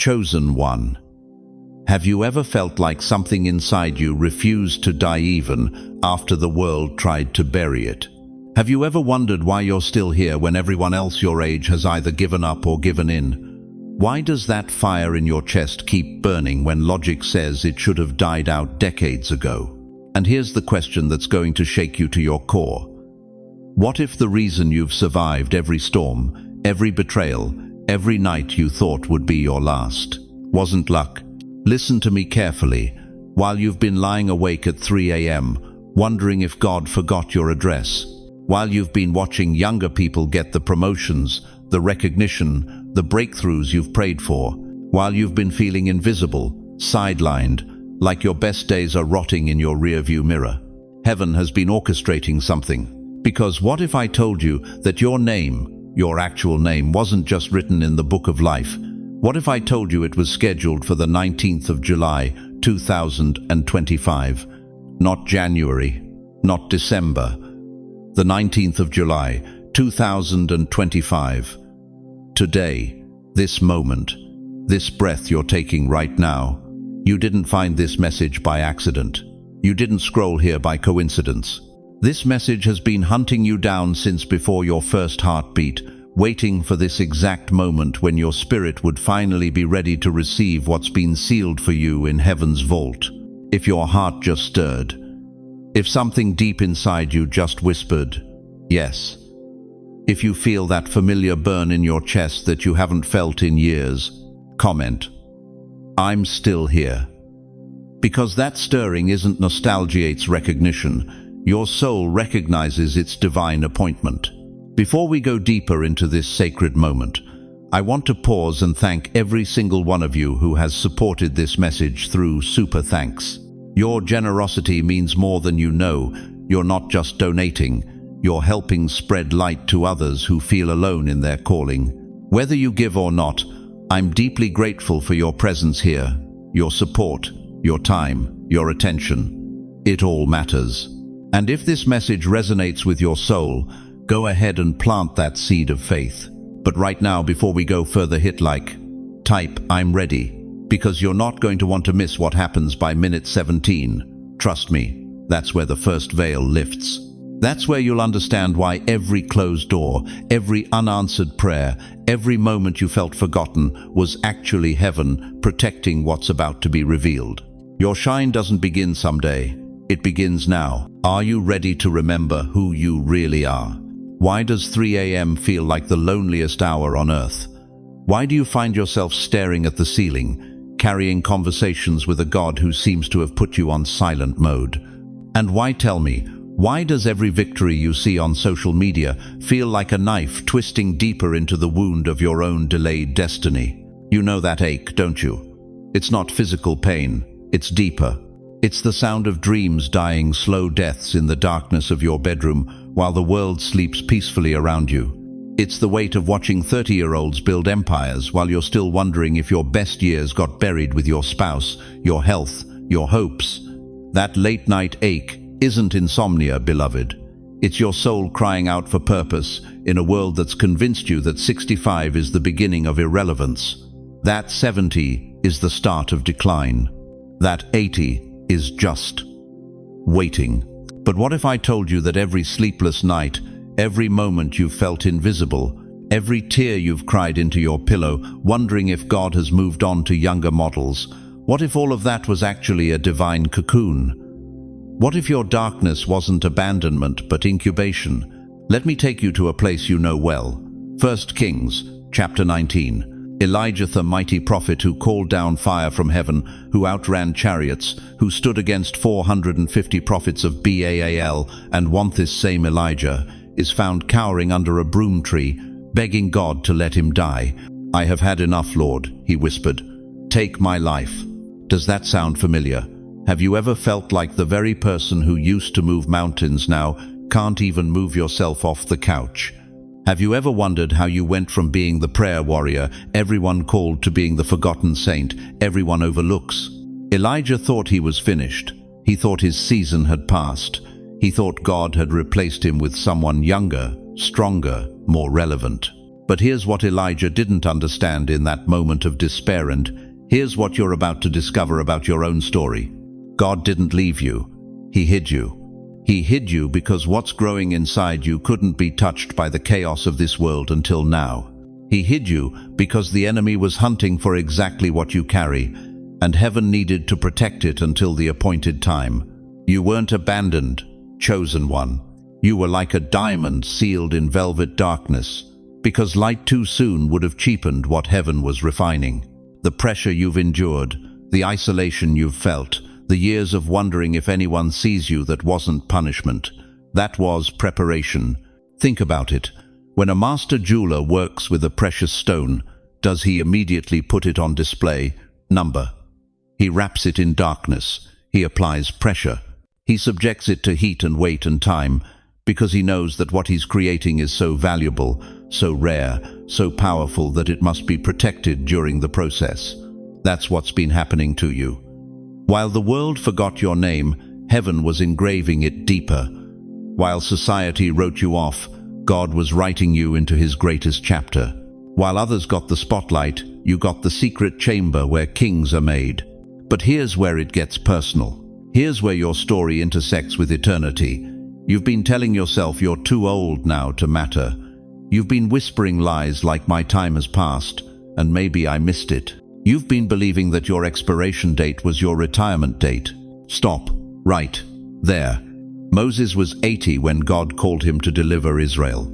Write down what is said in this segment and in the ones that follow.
chosen one. Have you ever felt like something inside you refused to die even after the world tried to bury it? Have you ever wondered why you're still here when everyone else your age has either given up or given in? Why does that fire in your chest keep burning when logic says it should have died out decades ago? And here's the question that's going to shake you to your core. What if the reason you've survived every storm, every betrayal, every night you thought would be your last, wasn't luck? Listen to me carefully. While you've been lying awake at 3 a.m., wondering if God forgot your address, while you've been watching younger people get the promotions, the recognition, the breakthroughs you've prayed for, while you've been feeling invisible, sidelined, like your best days are rotting in your rearview mirror, heaven has been orchestrating something. Because what if I told you that your name, your actual name, wasn't just written in the book of life? What if I told you it was scheduled for the 19th of July, 2025? Not January, not December. The 19th of July, 2025. Today, this moment, this breath you're taking right now. You didn't find this message by accident. You didn't scroll here by coincidence. This message has been hunting you down since before your first heartbeat, waiting for this exact moment when your spirit would finally be ready to receive what's been sealed for you in heaven's vault. If your heart just stirred, if something deep inside you just whispered, yes. If you feel that familiar burn in your chest that you haven't felt in years, comment, I'm still here. Because that stirring isn't nostalgia, it's recognition. Your soul recognizes its divine appointment. Before we go deeper into this sacred moment, I want to pause and thank every single one of you who has supported this message through super thanks. Your generosity means more than you know. You're not just donating, you're helping spread light to others who feel alone in their calling. Whether you give or not, I'm deeply grateful for your presence here, your support, your time, your attention. It all matters. And if this message resonates with your soul, go ahead and plant that seed of faith. But right now, before we go further, hit like, type I'm ready, because you're not going to want to miss what happens by minute 17. Trust me, that's where the first veil lifts. That's where you'll understand why every closed door, every unanswered prayer, every moment you felt forgotten was actually heaven protecting what's about to be revealed. Your shine doesn't begin someday. It begins now. Are you ready to remember who you really are? Why does 3 a.m. feel like the loneliest hour on earth? Why do you find yourself staring at the ceiling, carrying conversations with a God who seems to have put you on silent mode? And why, tell me, why does every victory you see on social media feel like a knife twisting deeper into the wound of your own delayed destiny? You know that ache, don't you? It's not physical pain, it's deeper. It's the sound of dreams dying slow deaths in the darkness of your bedroom while the world sleeps peacefully around you. It's the weight of watching 30-year-olds build empires while you're still wondering if your best years got buried with your spouse, your health, your hopes. That late-night ache isn't insomnia, beloved. It's your soul crying out for purpose in a world that's convinced you that 65 is the beginning of irrelevance. That 70 is the start of decline. That 80 is just waiting. But what if I told you that every sleepless night, every moment you've felt invisible, every tear you've cried into your pillow, wondering if God has moved on to younger models, what if all of that was actually a divine cocoon? What if your darkness wasn't abandonment but incubation? Let me take you to a place you know well. 1 Kings, chapter 19. Elijah, the mighty prophet who called down fire from heaven, who outran chariots, who stood against 450 prophets of Baal and want this same Elijah, is found cowering under a broom tree, begging God to let him die. I have had enough, Lord, he whispered. Take my life. Does that sound familiar? Have you ever felt like the very person who used to move mountains now can't even move yourself off the couch? Have you ever wondered how you went from being the prayer warrior everyone called to being the forgotten saint everyone overlooks? Elijah thought he was finished. He thought his season had passed. He thought God had replaced him with someone younger, stronger, more relevant. But here's what Elijah didn't understand in that moment of despair, and here's what you're about to discover about your own story. God didn't leave you. He hid you. He hid you because what's growing inside you couldn't be touched by the chaos of this world until now. He hid you because the enemy was hunting for exactly what you carry, and heaven needed to protect it until the appointed time. You weren't abandoned, chosen one. You were like a diamond sealed in velvet darkness, because light too soon would have cheapened what heaven was refining. The pressure you've endured, the isolation you've felt, the years of wondering if anyone sees you, that wasn't punishment. That was preparation. Think about it. When a master jeweler works with a precious stone, does he immediately put it on display? Number. He wraps it in darkness. He applies pressure. He subjects it to heat and weight and time, because he knows that what he's creating is so valuable, so rare, so powerful that it must be protected during the process. That's what's been happening to you. While the world forgot your name, heaven was engraving it deeper. While society wrote you off, God was writing you into his greatest chapter. While others got the spotlight, you got the secret chamber where kings are made. But here's where it gets personal. Here's where your story intersects with eternity. You've been telling yourself you're too old now to matter. You've been whispering lies like my time has passed, and maybe I missed it. You've been believing that your expiration date was your retirement date. Stop. Right. There. Moses was 80 when God called him to deliver Israel.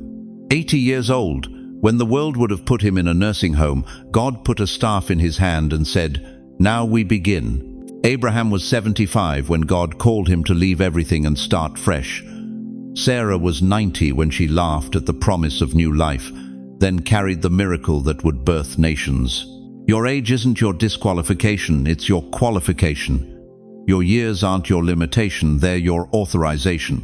80 years old. When the world would have put him in a nursing home, God put a staff in his hand and said, "Now we begin." Abraham was 75 when God called him to leave everything and start fresh. Sarah was 90 when she laughed at the promise of new life, then carried the miracle that would birth nations. Your age isn't your disqualification, it's your qualification. Your years aren't your limitation, they're your authorization.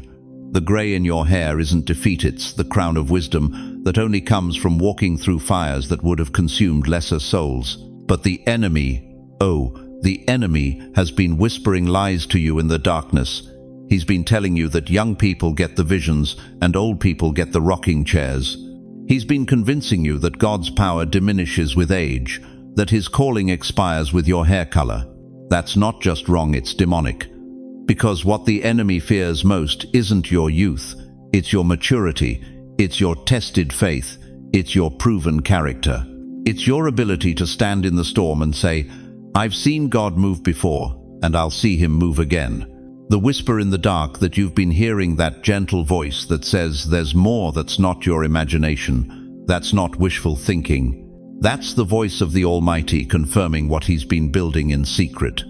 The grey in your hair isn't defeat, it's the crown of wisdom that only comes from walking through fires that would have consumed lesser souls. But the enemy, the enemy has been whispering lies to you in the darkness. He's been telling you that young people get the visions and old people get the rocking chairs. He's been convincing you that God's power diminishes with age, that his calling expires with your hair color. That's not just wrong, it's demonic. Because what the enemy fears most isn't your youth, it's your maturity, it's your tested faith, it's your proven character. It's your ability to stand in the storm and say, "I've seen God move before, and I'll see him move again." The whisper in the dark that you've been hearing, that gentle voice that says there's more, that's not your imagination, that's not wishful thinking. That's the voice of the Almighty confirming what he's been building in secret.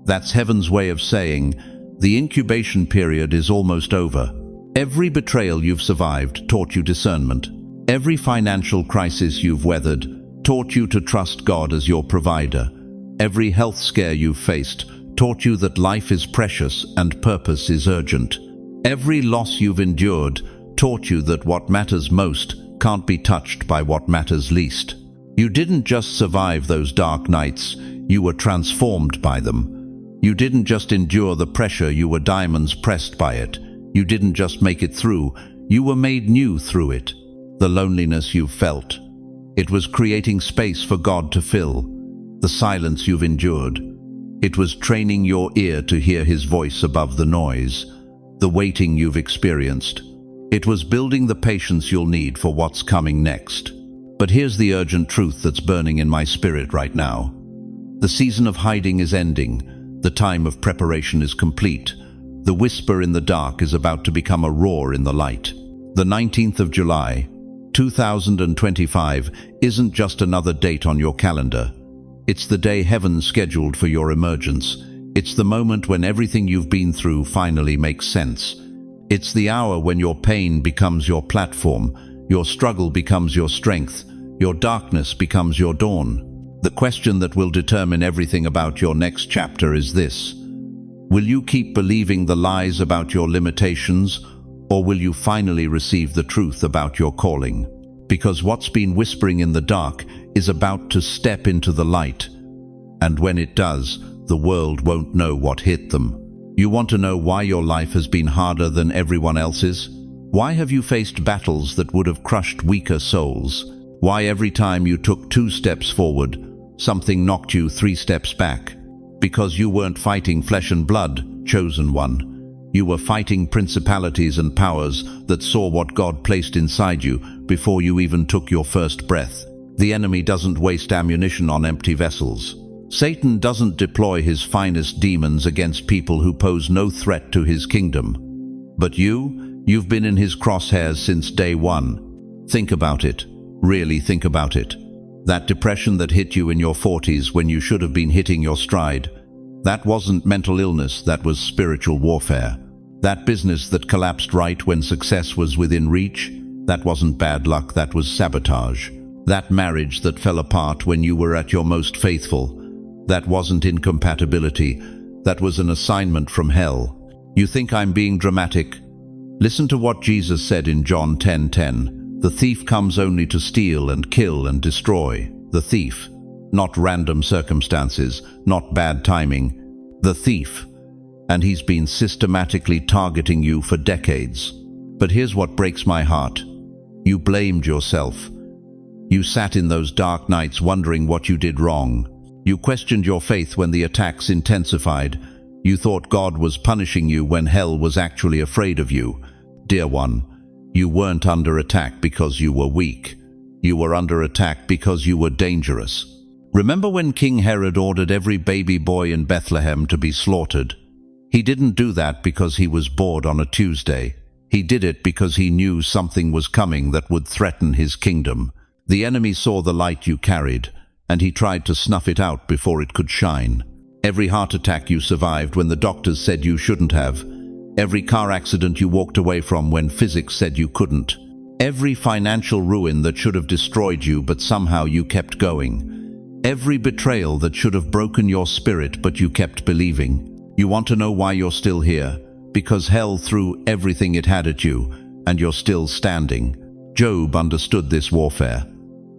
That's heaven's way of saying, the incubation period is almost over. Every betrayal you've survived taught you discernment. Every financial crisis you've weathered taught you to trust God as your provider. Every health scare you've faced taught you that life is precious and purpose is urgent. Every loss you've endured taught you that what matters most can't be touched by what matters least. You didn't just survive those dark nights, you were transformed by them. You didn't just endure the pressure, you were diamonds pressed by it. You didn't just make it through, you were made new through it. The loneliness you've felt, it was creating space for God to fill. The silence you've endured, it was training your ear to hear his voice above the noise. The waiting you've experienced, it was building the patience you'll need for what's coming next. But here's the urgent truth that's burning in my spirit right now. The season of hiding is ending. The time of preparation is complete. The whisper in the dark is about to become a roar in the light. The 19th of July, 2025 isn't just another date on your calendar. It's the day heaven scheduled for your emergence. It's the moment when everything you've been through finally makes sense. It's the hour when your pain becomes your platform, your struggle becomes your strength, your darkness becomes your dawn. The question that will determine everything about your next chapter is this: will you keep believing the lies about your limitations, or will you finally receive the truth about your calling? Because what's been whispering in the dark is about to step into the light. And when it does, the world won't know what hit them. You want to know why your life has been harder than everyone else's? Why have you faced battles that would have crushed weaker souls? Why every time you took 2 steps forward, something knocked you 3 steps back? Because you weren't fighting flesh and blood, chosen one. You were fighting principalities and powers that saw what God placed inside you before you even took your first breath. The enemy doesn't waste ammunition on empty vessels. Satan doesn't deploy his finest demons against people who pose no threat to his kingdom. But you've been in his crosshairs since day one. Think about it. Really think about it. That depression that hit you in your 40s when you should have been hitting your stride, that wasn't mental illness, that was spiritual warfare. That business that collapsed right when success was within reach, that wasn't bad luck, that was sabotage. That marriage that fell apart when you were at your most faithful, that wasn't incompatibility, that was an assignment from hell. You think I'm being dramatic? Listen to what Jesus said in John 10:10. The thief comes only to steal and kill and destroy. The thief. Not random circumstances, not bad timing. The thief. And he's been systematically targeting you for decades. But here's what breaks my heart. You blamed yourself. You sat in those dark nights wondering what you did wrong. You questioned your faith when the attacks intensified. You thought God was punishing you when hell was actually afraid of you. Dear one, you weren't under attack because you were weak. You were under attack because you were dangerous. Remember when King Herod ordered every baby boy in Bethlehem to be slaughtered? He didn't do that because he was bored on a Tuesday. He did it because he knew something was coming that would threaten his kingdom. The enemy saw the light you carried, and he tried to snuff it out before it could shine. Every heart attack you survived when the doctors said you shouldn't have. Every car accident you walked away from when physics said you couldn't. Every financial ruin that should have destroyed you but somehow you kept going. Every betrayal that should have broken your spirit but you kept believing. You want to know why you're still here? Because hell threw everything it had at you, and you're still standing. Job understood this warfare.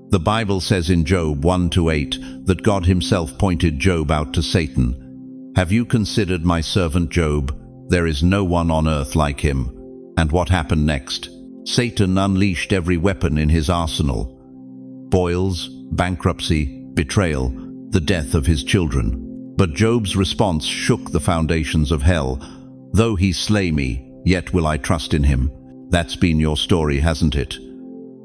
The Bible says in Job 1-8 that God himself pointed Job out to Satan. Have you considered my servant Job? There is no one on earth like him. And what happened next? Satan unleashed every weapon in his arsenal. Boils, bankruptcy, betrayal, the death of his children. But Job's response shook the foundations of hell. Though he slay me, yet will I trust in him. That's been your story, hasn't it?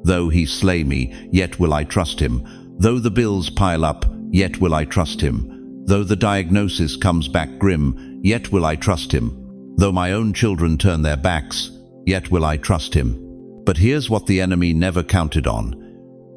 Though he slay me, yet will I trust him. Though the bills pile up, yet will I trust him. Though the diagnosis comes back grim, yet will I trust him. Though my own children turn their backs, yet will I trust him. But here's what the enemy never counted on.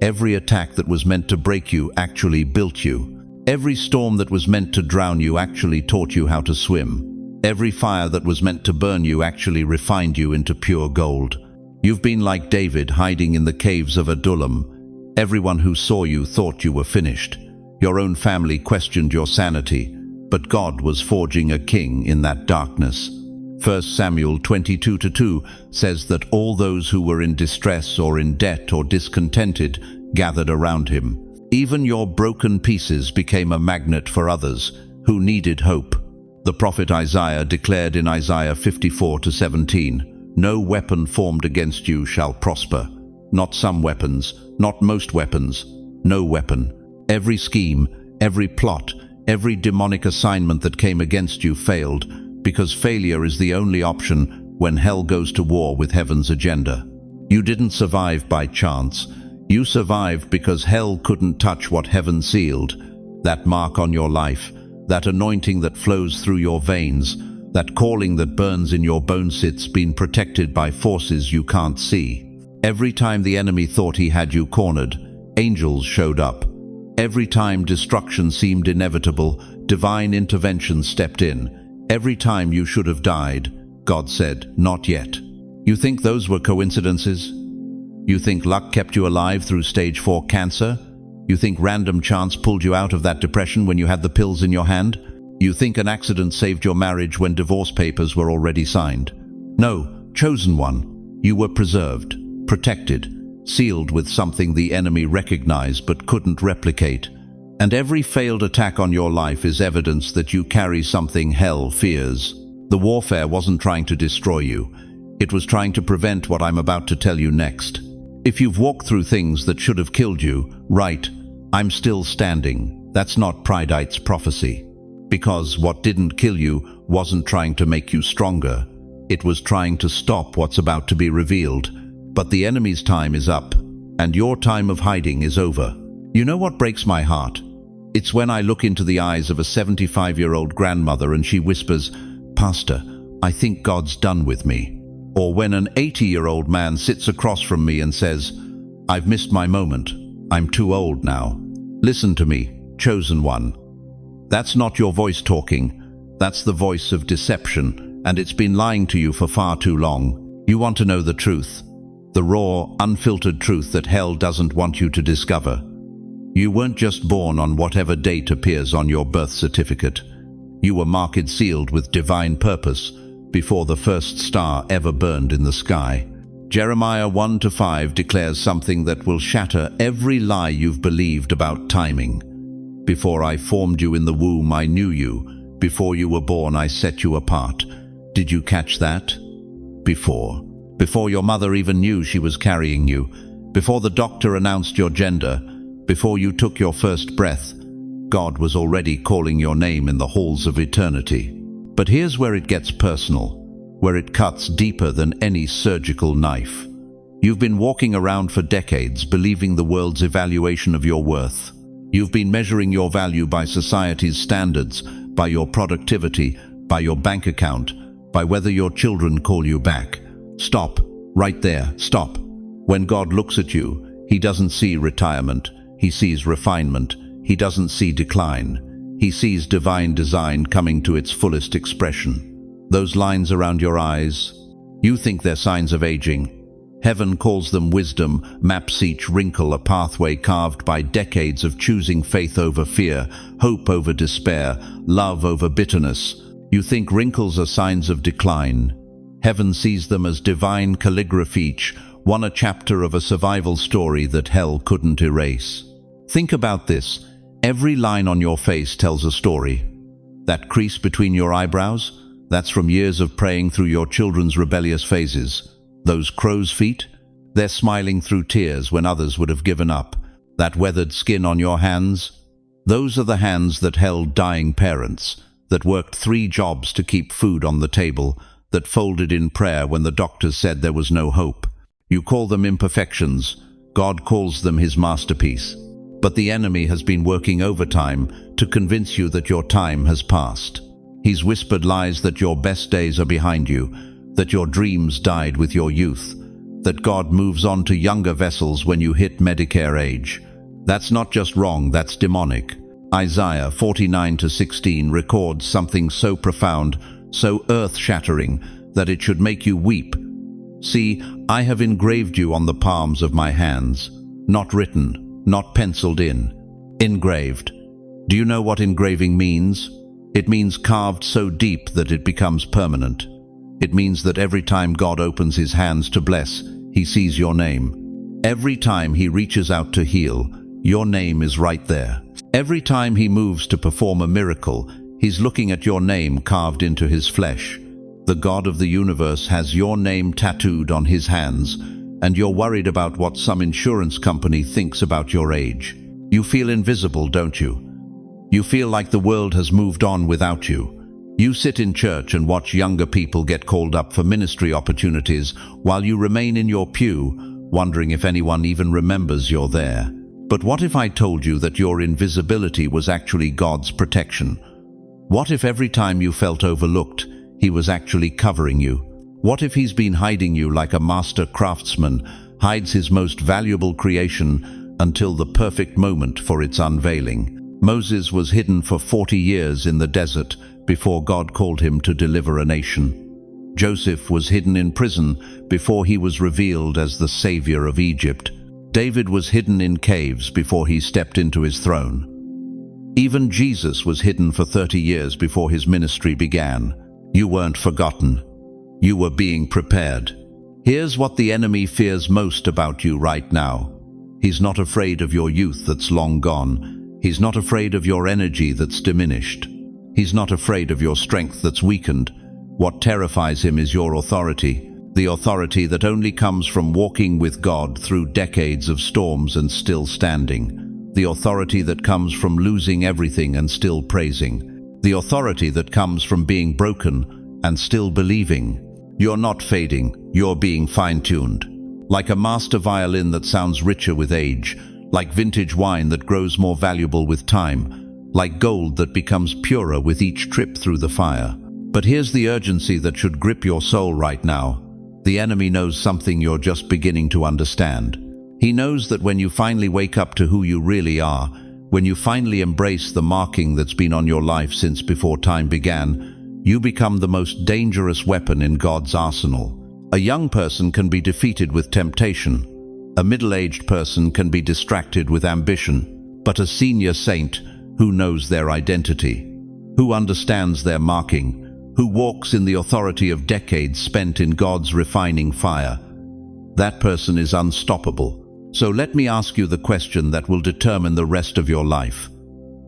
Every attack that was meant to break you actually built you. Every storm that was meant to drown you actually taught you how to swim. Every fire that was meant to burn you actually refined you into pure gold. You've been like David hiding in the caves of Adullam. Everyone who saw you thought you were finished. Your own family questioned your sanity, but God was forging a king in that darkness. 1 Samuel 22:2 says that all those who were in distress or in debt or discontented gathered around him. Even your broken pieces became a magnet for others who needed hope. The prophet Isaiah declared in Isaiah 54:17, "No weapon formed against you shall prosper." Not some weapons, not most weapons, no weapon. Every scheme, every plot, every demonic assignment that came against you failed, because failure is the only option when hell goes to war with heaven's agenda. You didn't survive by chance. You survived because hell couldn't touch what heaven sealed. That mark on your life, that anointing that flows through your veins, that calling that burns in your bonesits, been protected by forces you can't see. Every time the enemy thought he had you cornered, angels showed up. Every time destruction seemed inevitable, divine intervention stepped in. Every time you should have died, God said, "Not yet." You think those were coincidences? You think luck kept you alive through stage 4 cancer? You think random chance pulled you out of that depression when you had the pills in your hand? You think an accident saved your marriage when divorce papers were already signed? No, chosen one. You were preserved, protected, sealed with something the enemy recognized but couldn't replicate. And every failed attack on your life is evidence that you carry something hell fears. The warfare wasn't trying to destroy you. It was trying to prevent what I'm about to tell you next. If you've walked through things that should have killed you, right, I'm still standing. That's not Prideite's prophecy. Because what didn't kill you wasn't trying to make you stronger. It was trying to stop what's about to be revealed. But the enemy's time is up, and your time of hiding is over. You know what breaks my heart? It's when I look into the eyes of a 75-year-old grandmother and she whispers, "Pastor, I think God's done with me." Or when an 80-year-old man sits across from me and says, "I've missed my moment. I'm too old now." Listen to me, chosen one. That's not your voice talking. That's the voice of deception, and it's been lying to you for far too long. You want to know the truth. The raw, unfiltered truth that hell doesn't want you to discover. You weren't just born on whatever date appears on your birth certificate. You were marked sealed with divine purpose before the first star ever burned in the sky. Jeremiah 1-5 declares something that will shatter every lie you've believed about timing. Before I formed you in the womb, I knew you. Before you were born, I set you apart. Did you catch that? Before your mother even knew she was carrying you. Before the doctor announced your gender. Before you took your first breath. God was already calling your name in the halls of eternity. But here's where it gets personal, where it cuts deeper than any surgical knife. You've been walking around for decades believing the world's evaluation of your worth. You've been measuring your value by society's standards, by your productivity, by your bank account, by whether your children call you back. Stop. Right there. Stop. When God looks at you, He doesn't see retirement. He sees refinement. He doesn't see decline. He sees divine design coming to its fullest expression. Those lines around your eyes, you think they're signs of aging. Heaven calls them wisdom, maps each wrinkle a pathway carved by decades of choosing faith over fear, hope over despair, love over bitterness. You think wrinkles are signs of decline. Heaven sees them as divine calligraphy, each one a chapter of a survival story that hell couldn't erase. Think about this. Every line on your face tells a story. That crease between your eyebrows, that's from years of praying through your children's rebellious phases. Those crow's feet, they're smiling through tears when others would have given up. That weathered skin on your hands, those are the hands that held dying parents, that worked 3 jobs to keep food on the table, that folded in prayer when the doctors said there was no hope. You call them imperfections. God calls them His masterpiece. But the enemy has been working overtime to convince you that your time has passed. He's whispered lies that your best days are behind you, that your dreams died with your youth, that God moves on to younger vessels when you hit Medicare age. That's not just wrong, that's demonic. Isaiah 49-16 records something so profound, so earth-shattering, that it should make you weep. See, I have engraved you on the palms of my hands, not written, not penciled in, engraved. Do you know what engraving means? It means carved so deep that it becomes permanent. It means that every time God opens His hands to bless, He sees your name. Every time He reaches out to heal, your name is right there. Every time He moves to perform a miracle, He's looking at your name carved into His flesh. The God of the universe has your name tattooed on His hands, and you're worried about what some insurance company thinks about your age. You feel invisible, don't you? You feel like the world has moved on without you. You sit in church and watch younger people get called up for ministry opportunities while you remain in your pew, wondering if anyone even remembers you're there. But what if I told you that your invisibility was actually God's protection? What if every time you felt overlooked, He was actually covering you? What if He's been hiding you like a master craftsman hides his most valuable creation until the perfect moment for its unveiling? Moses was hidden for 40 years in the desert before God called him to deliver a nation. Joseph was hidden in prison before he was revealed as the savior of Egypt. David was hidden in caves before he stepped into his throne. Even Jesus was hidden for 30 years before his ministry began. You weren't forgotten. You were being prepared. Here's what the enemy fears most about you right now. He's not afraid of your youth that's long gone. He's not afraid of your energy that's diminished. He's not afraid of your strength that's weakened. What terrifies him is your authority. the authority that only comes from walking with God through decades of storms and still standing, the authority that comes from losing everything and still praising, the authority that comes from being broken and still believing. You're not fading, you're being fine-tuned. Like a master violin that sounds richer with age, like vintage wine that grows more valuable with time, like gold that becomes purer with each trip through the fire. But here's the urgency that should grip your soul right now. The enemy knows something you're just beginning to understand. He knows that when you finally wake up to who you really are, when you finally embrace the marking that's been on your life since before time began, you become the most dangerous weapon in God's arsenal. A young person can be defeated with temptation. A middle-aged person can be distracted with ambition. But a senior saint who knows their identity, who understands their marking, who walks in the authority of decades spent in God's refining fire, that person is unstoppable. So let me ask you the question that will determine the rest of your life.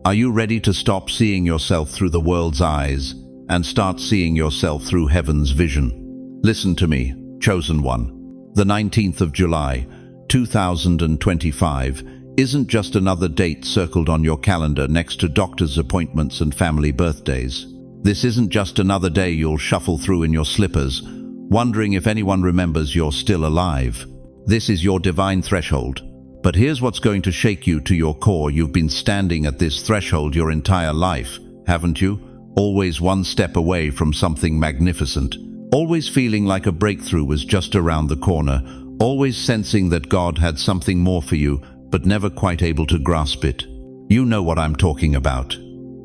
Are you ready to stop seeing yourself through the world's eyes and start seeing yourself through heaven's vision? Listen to me, chosen one. The 19th of July, 2025, isn't just another date circled on your calendar next to doctor's appointments and family birthdays. This isn't just another day you'll shuffle through in your slippers, wondering if anyone remembers you're still alive. This is your divine threshold. But here's what's going to shake you to your core. You've been standing at this threshold your entire life, haven't you? Always one step away from something magnificent. Always feeling like a breakthrough was just around the corner. Always sensing that God had something more for you, but never quite able to grasp it. You know what I'm talking about.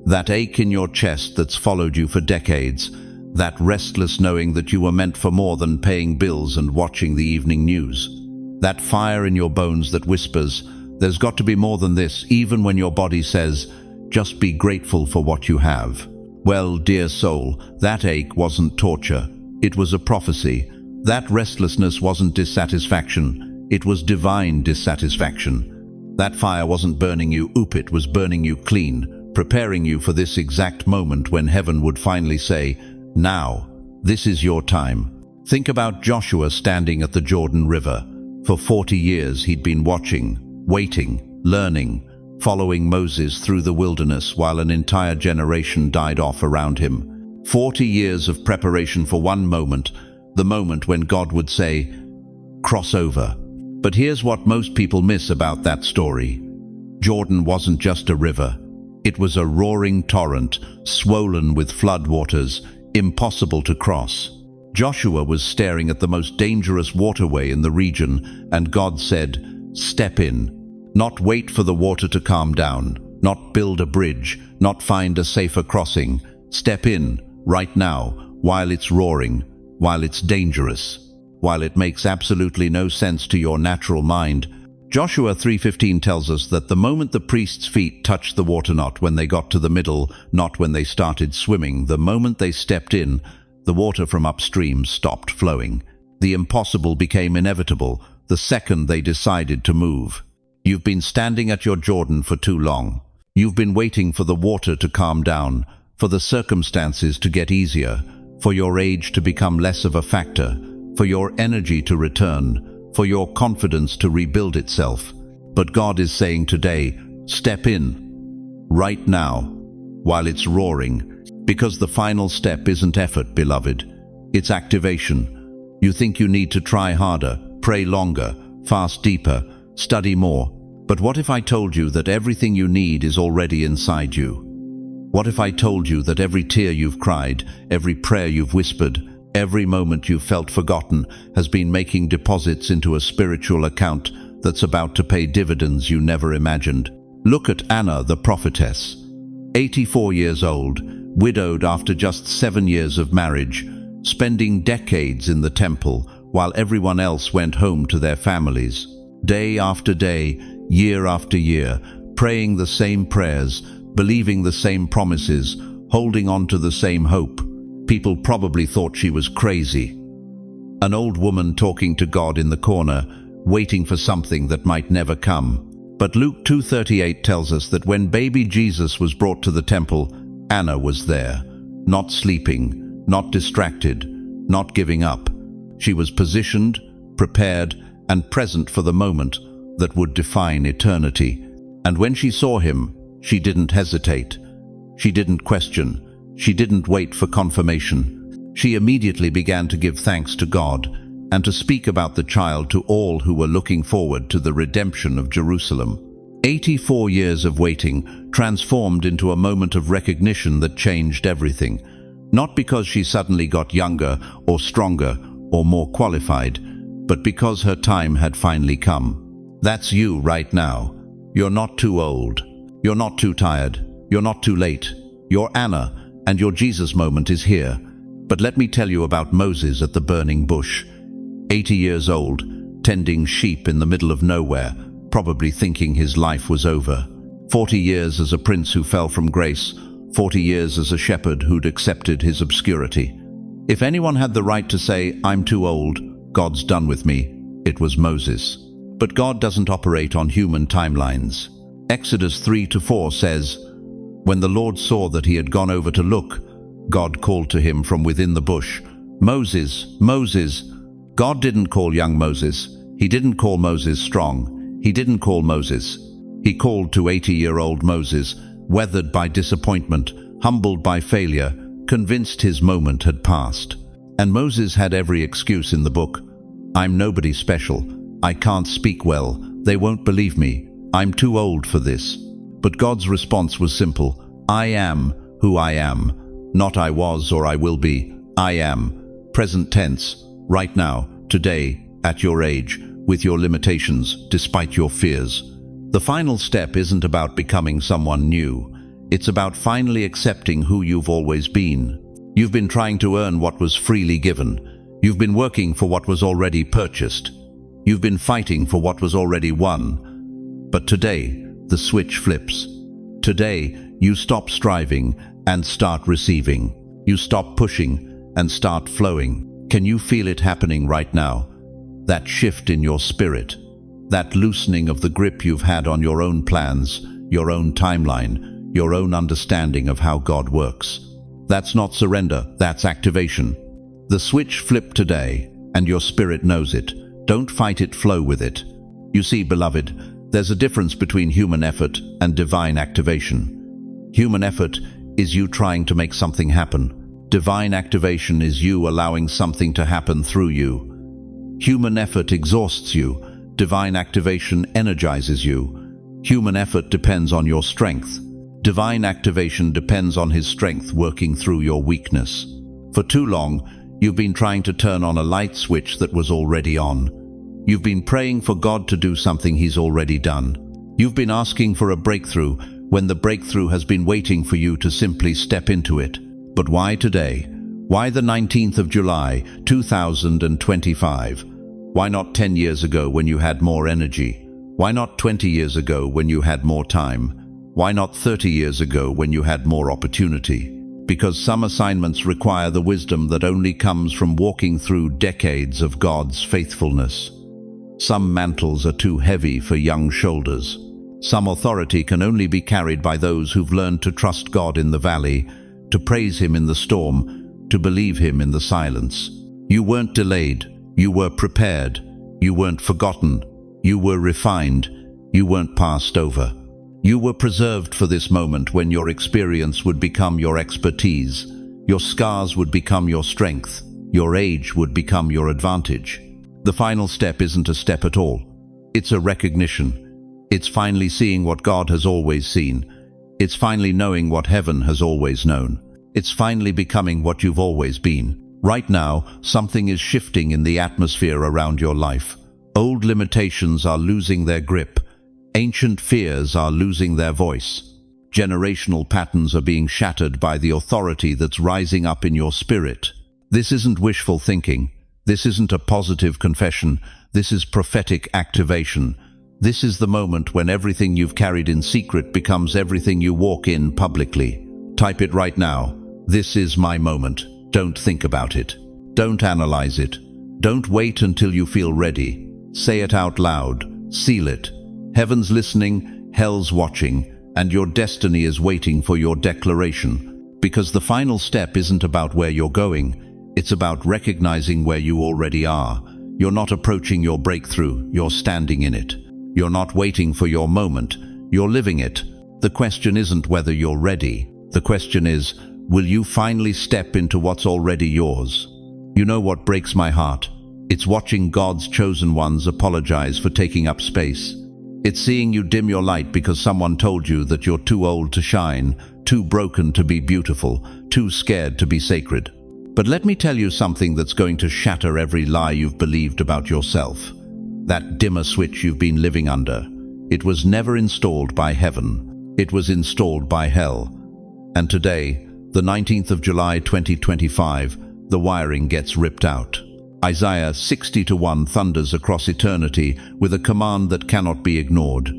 That ache in your chest that's followed you for decades. That restless knowing that you were meant for more than paying bills and watching the evening news. That fire in your bones that whispers, there's got to be more than this, even when your body says, just be grateful for what you have. Well, dear soul, that ache wasn't torture. It was a prophecy. That restlessness wasn't dissatisfaction. It was divine dissatisfaction. That fire wasn't burning you up, it was burning you clean, preparing you for this exact moment when heaven would finally say, now, this is your time. Think about Joshua standing at the Jordan River. For 40 years he'd been watching, waiting, learning, following Moses through the wilderness while an entire generation died off around him. 40 years of preparation for one moment, the moment when God would say, cross over. But here's what most people miss about that story. Jordan wasn't just a river. It was a roaring torrent, swollen with floodwaters, impossible to cross. Joshua was staring at the most dangerous waterway in the region, and God said, step in. Not wait for the water to calm down, not build a bridge, not find a safer crossing. Step in, right now, while it's roaring, while it's dangerous, while it makes absolutely no sense to your natural mind. Joshua 3:15 tells us that the moment the priest's feet touched the water, not when they got to the middle, not when they started swimming, the moment they stepped in, the water from upstream stopped flowing. The impossible became inevitable the second they decided to move. You've been standing at your Jordan for too long. You've been waiting for the water to calm down, for the circumstances to get easier, for your age to become less of a factor, for your energy to return, for your confidence to rebuild itself. But God is saying today, step in, right now, while it's roaring, because the final step isn't effort, beloved. It's activation. You think you need to try harder, pray longer, fast deeper, study more. But what if I told you that everything you need is already inside you? What if I told you that every tear you've cried, every prayer you've whispered, every moment you've felt forgotten has been making deposits into a spiritual account that's about to pay dividends you never imagined? Look at Anna, the prophetess. 84 years old, widowed after just 7 years of marriage, spending decades in the temple while everyone else went home to their families. Day after day, year after year, praying the same prayers, believing the same promises, holding on to the same hope. People probably thought she was crazy. An old woman talking to God in the corner, waiting for something that might never come. But Luke 2:38 tells us that when baby Jesus was brought to the temple, Anna was there, not sleeping, not distracted, not giving up. She was positioned, prepared, and present for the moment that would define eternity. And when she saw him, she didn't hesitate. She didn't question. She didn't wait for confirmation. She immediately began to give thanks to God and to speak about the child to all who were looking forward to the redemption of Jerusalem. 84 years of waiting transformed into a moment of recognition that changed everything. Not because she suddenly got younger or stronger or more qualified, but because her time had finally come. That's you right now. You're not too old. You're not too tired. You're not too late. You're Anna, and your Jesus moment is here. But let me tell you about Moses at the burning bush. 80 years old, tending sheep in the middle of nowhere, probably thinking his life was over. 40 years as a prince who fell from grace, 40 years as a shepherd who'd accepted his obscurity. If anyone had the right to say, "I'm too old, God's done with me," it was Moses. But God doesn't operate on human timelines. Exodus 3-4 says, "When the Lord saw that he had gone over to look, God called to him from within the bush, 'Moses, Moses.'" God didn't call young Moses. He didn't call Moses strong. He didn't call Moses. He called to 80-year-old Moses, weathered by disappointment, humbled by failure, convinced his moment had passed. And Moses had every excuse in the book. "I'm nobody special. I can't speak well. They won't believe me. I'm too old for this." But God's response was simple. "I am who I am. Not I was or I will be. I am." Present tense. Right now, today, at your age, with your limitations, despite your fears. The final step isn't about becoming someone new. It's about finally accepting who you've always been. You've been trying to earn what was freely given. You've been working for what was already purchased. You've been fighting for what was already won. But today, the switch flips. Today, you stop striving and start receiving. You stop pushing and start flowing. Can you feel it happening right now? That shift in your spirit, that loosening of the grip you've had on your own plans, your own timeline, your own understanding of how God works. That's not surrender, that's activation. The switch flipped today, and your spirit knows it. Don't fight it, flow with it. You see, beloved, there's a difference between human effort and divine activation. Human effort is you trying to make something happen. Divine activation is you allowing something to happen through you. Human effort exhausts you. Divine activation energizes you. Human effort depends on your strength. Divine activation depends on his strength working through your weakness. For too long, you've been trying to turn on a light switch that was already on. You've been praying for God to do something he's already done. You've been asking for a breakthrough when the breakthrough has been waiting for you to simply step into it. But why today? Why the 19th of July, 2025? Why not 10 years ago when you had more energy? Why not 20 years ago when you had more time? Why not 30 years ago when you had more opportunity? Because some assignments require the wisdom that only comes from walking through decades of God's faithfulness. Some mantles are too heavy for young shoulders. Some authority can only be carried by those who've learned to trust God in the valley, to praise him in the storm, to believe him in the silence. You weren't delayed. You were prepared. You weren't forgotten. You were refined. You weren't passed over. You were preserved for this moment when your experience would become your expertise. Your scars would become your strength. Your age would become your advantage. The final step isn't a step at all. It's a recognition. It's finally seeing what God has always seen. It's finally knowing what heaven has always known. It's finally becoming what you've always been. Right now, something is shifting in the atmosphere around your life. Old limitations are losing their grip. Ancient fears are losing their voice. Generational patterns are being shattered by the authority that's rising up in your spirit. This isn't wishful thinking. This isn't a positive confession. This is prophetic activation. This is the moment when everything you've carried in secret becomes everything you walk in publicly. Type it right now. This is my moment. Don't think about it. Don't analyze it. Don't wait until you feel ready. Say it out loud. Seal it. Heaven's listening, hell's watching, and your destiny is waiting for your declaration. Because the final step isn't about where you're going. It's about recognizing where you already are. You're not approaching your breakthrough, you're standing in it. You're not waiting for your moment, you're living it. The question isn't whether you're ready. The question is, will you finally step into what's already yours? You know what breaks my heart? It's watching God's chosen ones apologize for taking up space. It's seeing you dim your light because someone told you that you're too old to shine, too broken to be beautiful, too scared to be sacred. But let me tell you something that's going to shatter every lie you've believed about yourself. That dimmer switch you've been living under. It was never installed by heaven. It was installed by hell. And today, the 19th of July 2025, the wiring gets ripped out. Isaiah 60:1 thunders across eternity with a command that cannot be ignored.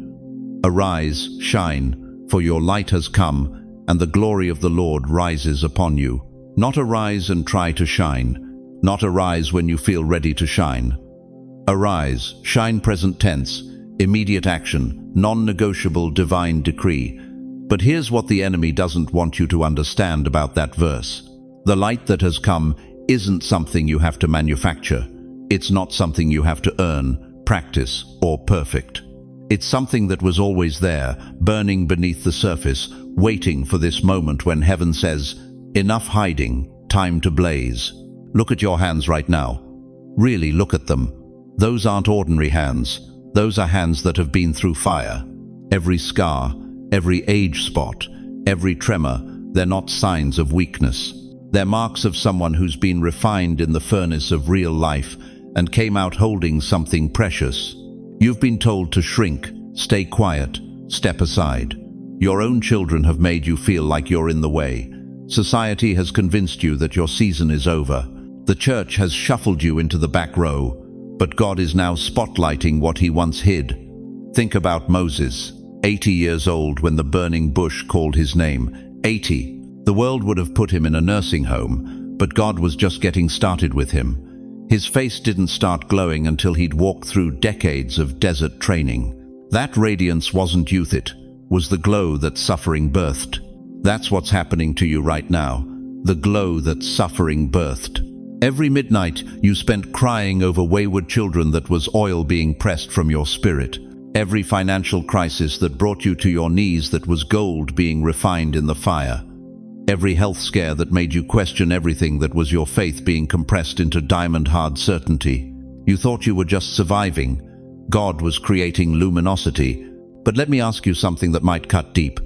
Arise, shine, for your light has come, and the glory of the Lord rises upon you. Not arise and try to shine. Not arise when you feel ready to shine. Arise, shine present tense, immediate action, non-negotiable divine decree. But here's what the enemy doesn't want you to understand about that verse. The light that has come isn't something you have to manufacture. It's not something you have to earn, practice, or perfect. It's something that was always there, burning beneath the surface, waiting for this moment when heaven says, enough hiding, time to blaze. Look at your hands right now. Really look at them. Those aren't ordinary hands. Those are hands that have been through fire. Every scar, every age spot, every tremor, they're not signs of weakness. They're marks of someone who's been refined in the furnace of real life and came out holding something precious. You've been told to shrink, stay quiet, step aside. Your own children have made you feel like you're in the way. Society has convinced you that your season is over. The church has shuffled you into the back row, but God is now spotlighting what he once hid. Think about Moses, 80 years old when the burning bush called his name. 80. The world would have put him in a nursing home, but God was just getting started with him. His face didn't start glowing until he'd walked through decades of desert training. That radiance wasn't youth, it was the glow that suffering birthed. That's what's happening to you right now, the glow that suffering birthed. Every midnight you spent crying over wayward children that was oil being pressed from your spirit. Every financial crisis that brought you to your knees that was gold being refined in the fire. Every health scare that made you question everything that was your faith being compressed into diamond-hard certainty. You thought you were just surviving. God was creating luminosity. But let me ask you something that might cut deep.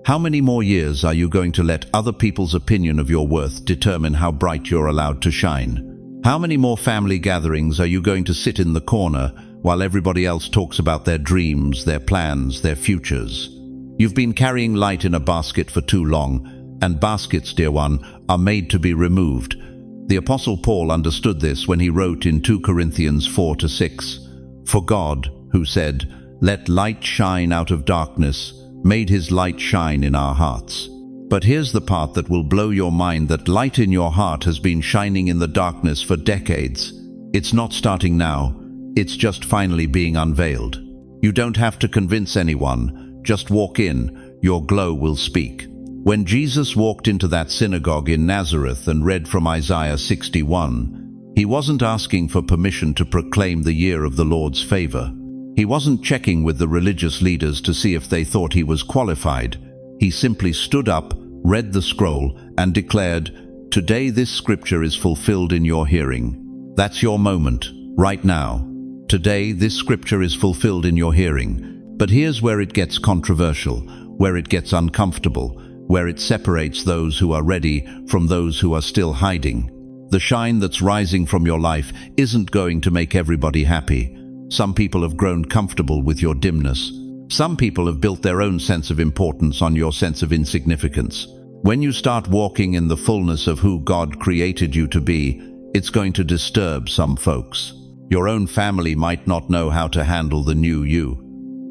How many more years are you going to let other people's opinion of your worth determine how bright you're allowed to shine? How many more family gatherings are you going to sit in the corner while everybody else talks about their dreams, their plans, their futures? You've been carrying light in a basket for too long, and baskets, dear one, are made to be removed. The Apostle Paul understood this when he wrote in 2 Corinthians 4-6, "For God, who said, 'Let light shine out of darkness,' made his light shine in our hearts." But here's the part that will blow your mind, that light in your heart has been shining in the darkness for decades. It's not starting now, it's just finally being unveiled. You don't have to convince anyone, just walk in, your glow will speak. When Jesus walked into that synagogue in Nazareth and read from Isaiah 61, he wasn't asking for permission to proclaim the year of the Lord's favor. He wasn't checking with the religious leaders to see if they thought he was qualified. He simply stood up, read the scroll, and declared, "Today this scripture is fulfilled in your hearing." That's your moment, right now. Today this scripture is fulfilled in your hearing. But here's where it gets controversial, where it gets uncomfortable, where it separates those who are ready from those who are still hiding. The shine that's rising from your life isn't going to make everybody happy. Some people have grown comfortable with your dimness. Some people have built their own sense of importance on your sense of insignificance. When you start walking in the fullness of who God created you to be, it's going to disturb some folks. Your own family might not know how to handle the new you.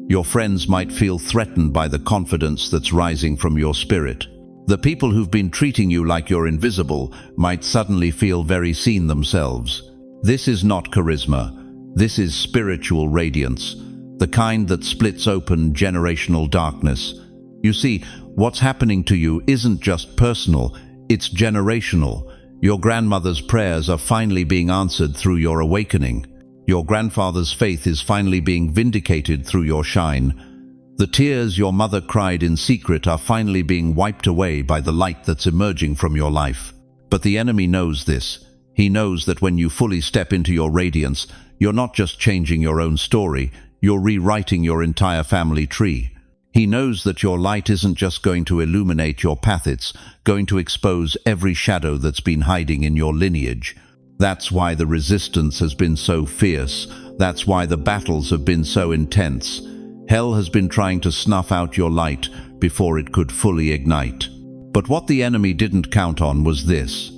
Your friends might feel threatened by the confidence that's rising from your spirit. The people who've been treating you like you're invisible might suddenly feel very seen themselves. This is not charisma. This is spiritual radiance, the kind that splits open generational darkness. You see, what's happening to you isn't just personal, it's generational. Your grandmother's prayers are finally being answered through your awakening. Your grandfather's faith is finally being vindicated through your shine. The tears your mother cried in secret are finally being wiped away by the light that's emerging from your life. But the enemy knows this. He knows that when you fully step into your radiance, you're not just changing your own story, you're rewriting your entire family tree. He knows that your light isn't just going to illuminate your path, it's going to expose every shadow that's been hiding in your lineage. That's why the resistance has been so fierce. That's why the battles have been so intense. Hell has been trying to snuff out your light before it could fully ignite. But what the enemy didn't count on was this.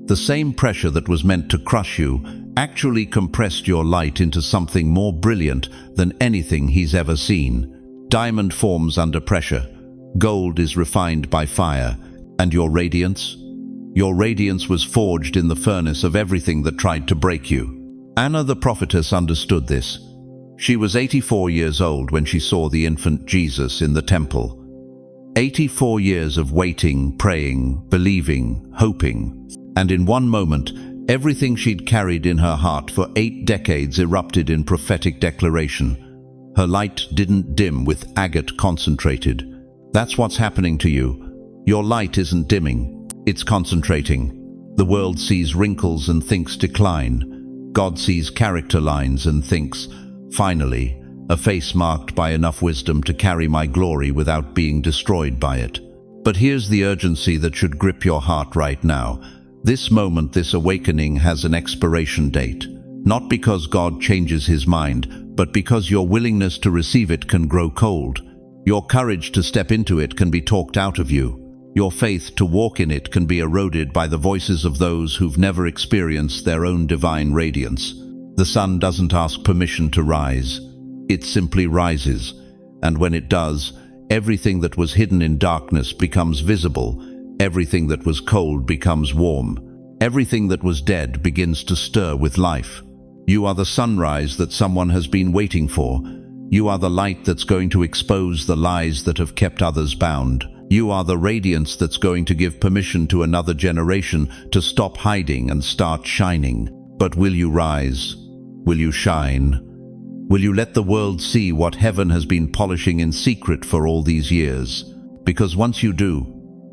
The same pressure that was meant to crush you actually compressed your light into something more brilliant than anything he's ever seen. Diamond forms under pressure. Gold is refined by fire. And your radiance? Your radiance was forged in the furnace of everything that tried to break you. Anna the prophetess understood this. She was 84 years old when she saw the infant Jesus in the temple. 84 years of waiting, praying, believing, hoping. And in one moment, everything she'd carried in her heart for 8 decades erupted in prophetic declaration. Her light didn't dim with agate concentrated. That's what's happening to you. Your light isn't dimming, it's concentrating. The world sees wrinkles and thinks decline. God sees character lines and thinks, finally, a face marked by enough wisdom to carry my glory without being destroyed by it. But here's the urgency that should grip your heart right now. This moment, this awakening has an expiration date. Not because God changes his mind, but because your willingness to receive it can grow cold. Your courage to step into it can be talked out of you. Your faith to walk in it can be eroded by the voices of those who've never experienced their own divine radiance. The sun doesn't ask permission to rise. It simply rises. And when it does, everything that was hidden in darkness becomes visible. Everything that was cold becomes warm. Everything that was dead begins to stir with life. You are the sunrise that someone has been waiting for. You are the light that's going to expose the lies that have kept others bound. You are the radiance that's going to give permission to another generation to stop hiding and start shining. But will you rise? Will you shine? Will you let the world see what heaven has been polishing in secret for all these years? Because once you do,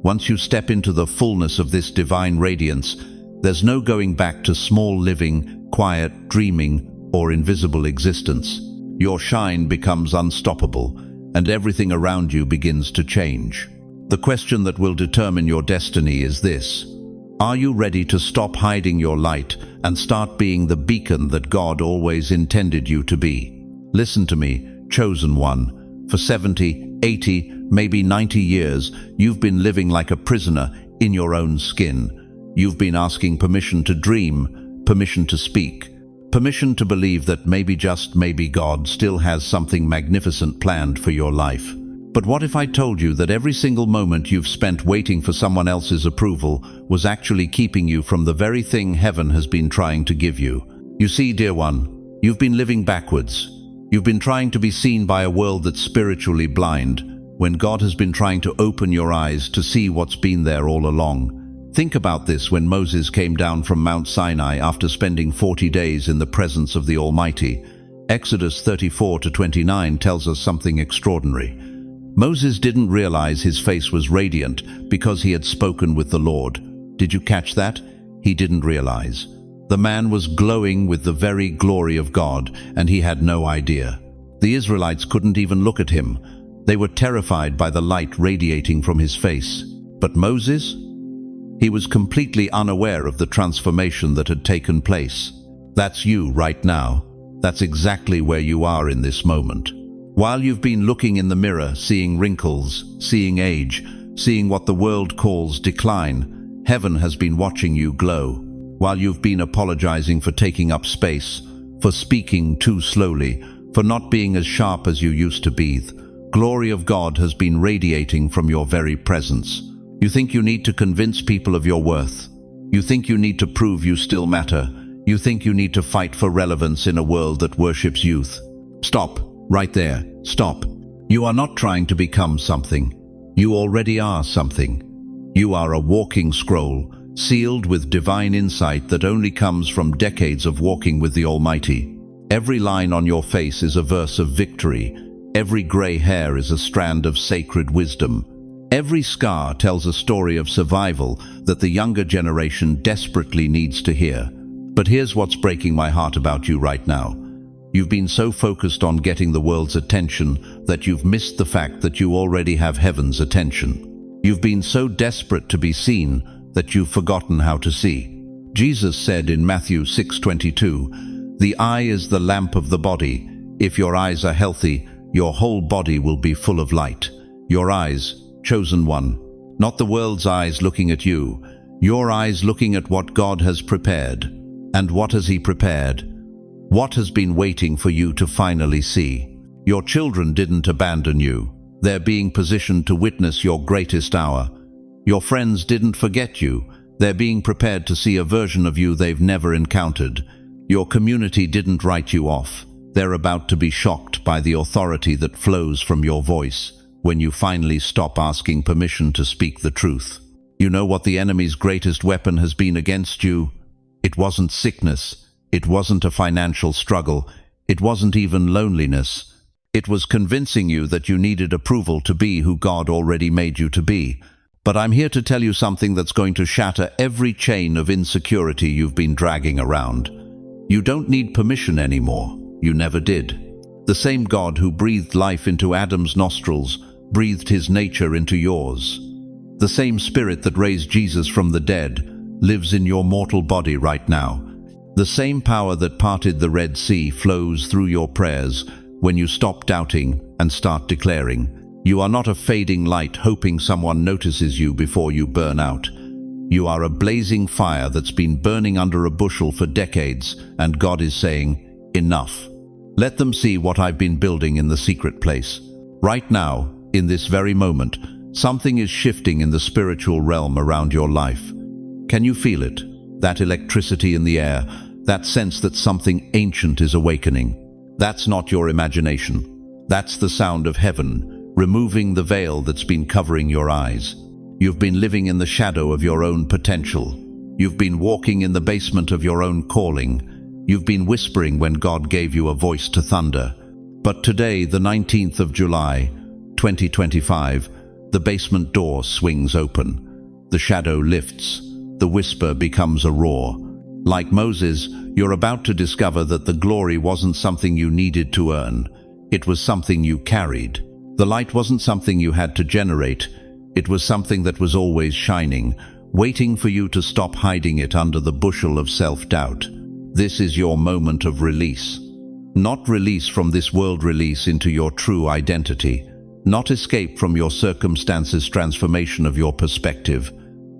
once you step into the fullness of this divine radiance, there's no going back to small living, quiet, dreaming, or invisible existence. Your shine becomes unstoppable, and everything around you begins to change. The question that will determine your destiny is this. Are you ready to stop hiding your light and start being the beacon that God always intended you to be? Listen to me, chosen one. For 70, 80, maybe 90 years, you've been living like a prisoner in your own skin. You've been asking permission to dream, permission to speak, permission to believe that maybe, just maybe, God still has something magnificent planned for your life. But what if I told you that every single moment you've spent waiting for someone else's approval was actually keeping you from the very thing heaven has been trying to give you? You see, dear one, you've been living backwards. You've been trying to be seen by a world that's spiritually blind, when God has been trying to open your eyes to see what's been there all along. Think about this when Moses came down from Mount Sinai after spending 40 days in the presence of the Almighty. Exodus 34-29 tells us something extraordinary. Moses didn't realize his face was radiant because he had spoken with the Lord. Did you catch that? He didn't realize. The man was glowing with the very glory of God, and he had no idea. The Israelites couldn't even look at him. They were terrified by the light radiating from his face. But Moses? He was completely unaware of the transformation that had taken place. That's you right now. That's exactly where you are in this moment. While you've been looking in the mirror, seeing wrinkles, seeing age, seeing what the world calls decline, heaven has been watching you glow. While you've been apologizing for taking up space, for speaking too slowly, for not being as sharp as you used to be, glory of God has been radiating from your very presence. You think you need to convince people of your worth. You think you need to prove you still matter. You think you need to fight for relevance in a world that worships youth. Stop. Right there. Stop. You are not trying to become something. You already are something. You are a walking scroll, sealed with divine insight that only comes from decades of walking with the Almighty. Every line on your face is a verse of victory. Every gray hair is a strand of sacred wisdom. Every scar tells a story of survival that the younger generation desperately needs to hear. But here's what's breaking my heart about you right now. You've been so focused on getting the world's attention that you've missed the fact that you already have heaven's attention. You've been so desperate to be seen that you've forgotten how to see. Jesus said in Matthew 6:22, "The eye is the lamp of the body. If your eyes are healthy, your whole body will be full of light." Your eyes, chosen one, not the world's eyes looking at you. Your eyes looking at what God has prepared. And what has He prepared? What has been waiting for you to finally see? Your children didn't abandon you. They're being positioned to witness your greatest hour. Your friends didn't forget you. They're being prepared to see a version of you they've never encountered. Your community didn't write you off. They're about to be shocked by the authority that flows from your voice when you finally stop asking permission to speak the truth. You know what the enemy's greatest weapon has been against you? It wasn't sickness. It wasn't a financial struggle. It wasn't even loneliness. It was convincing you that you needed approval to be who God already made you to be. But I'm here to tell you something that's going to shatter every chain of insecurity you've been dragging around. You don't need permission anymore. You never did. The same God who breathed life into Adam's nostrils breathed His nature into yours. The same Spirit that raised Jesus from the dead lives in your mortal body right now. The same power that parted the Red Sea flows through your prayers when you stop doubting and start declaring. You are not a fading light hoping someone notices you before you burn out. You are a blazing fire that's been burning under a bushel for decades, and God is saying, "Enough. Let them see what I've been building in the secret place." Right now, in this very moment, something is shifting in the spiritual realm around your life. Can you feel it? That electricity in the air, that sense that something ancient is awakening. That's not your imagination. That's the sound of heaven, removing the veil that's been covering your eyes. You've been living in the shadow of your own potential. You've been walking in the basement of your own calling. You've been whispering when God gave you a voice to thunder. But today, the 19th of July, 2025, the basement door swings open. The shadow lifts. The whisper becomes a roar. Like Moses, you're about to discover that the glory wasn't something you needed to earn. It was something you carried. The light wasn't something you had to generate. It was something that was always shining, waiting for you to stop hiding it under the bushel of self-doubt. This is your moment of release. Not release from this world, release into your true identity. Not escape from your circumstances, transformation of your perspective.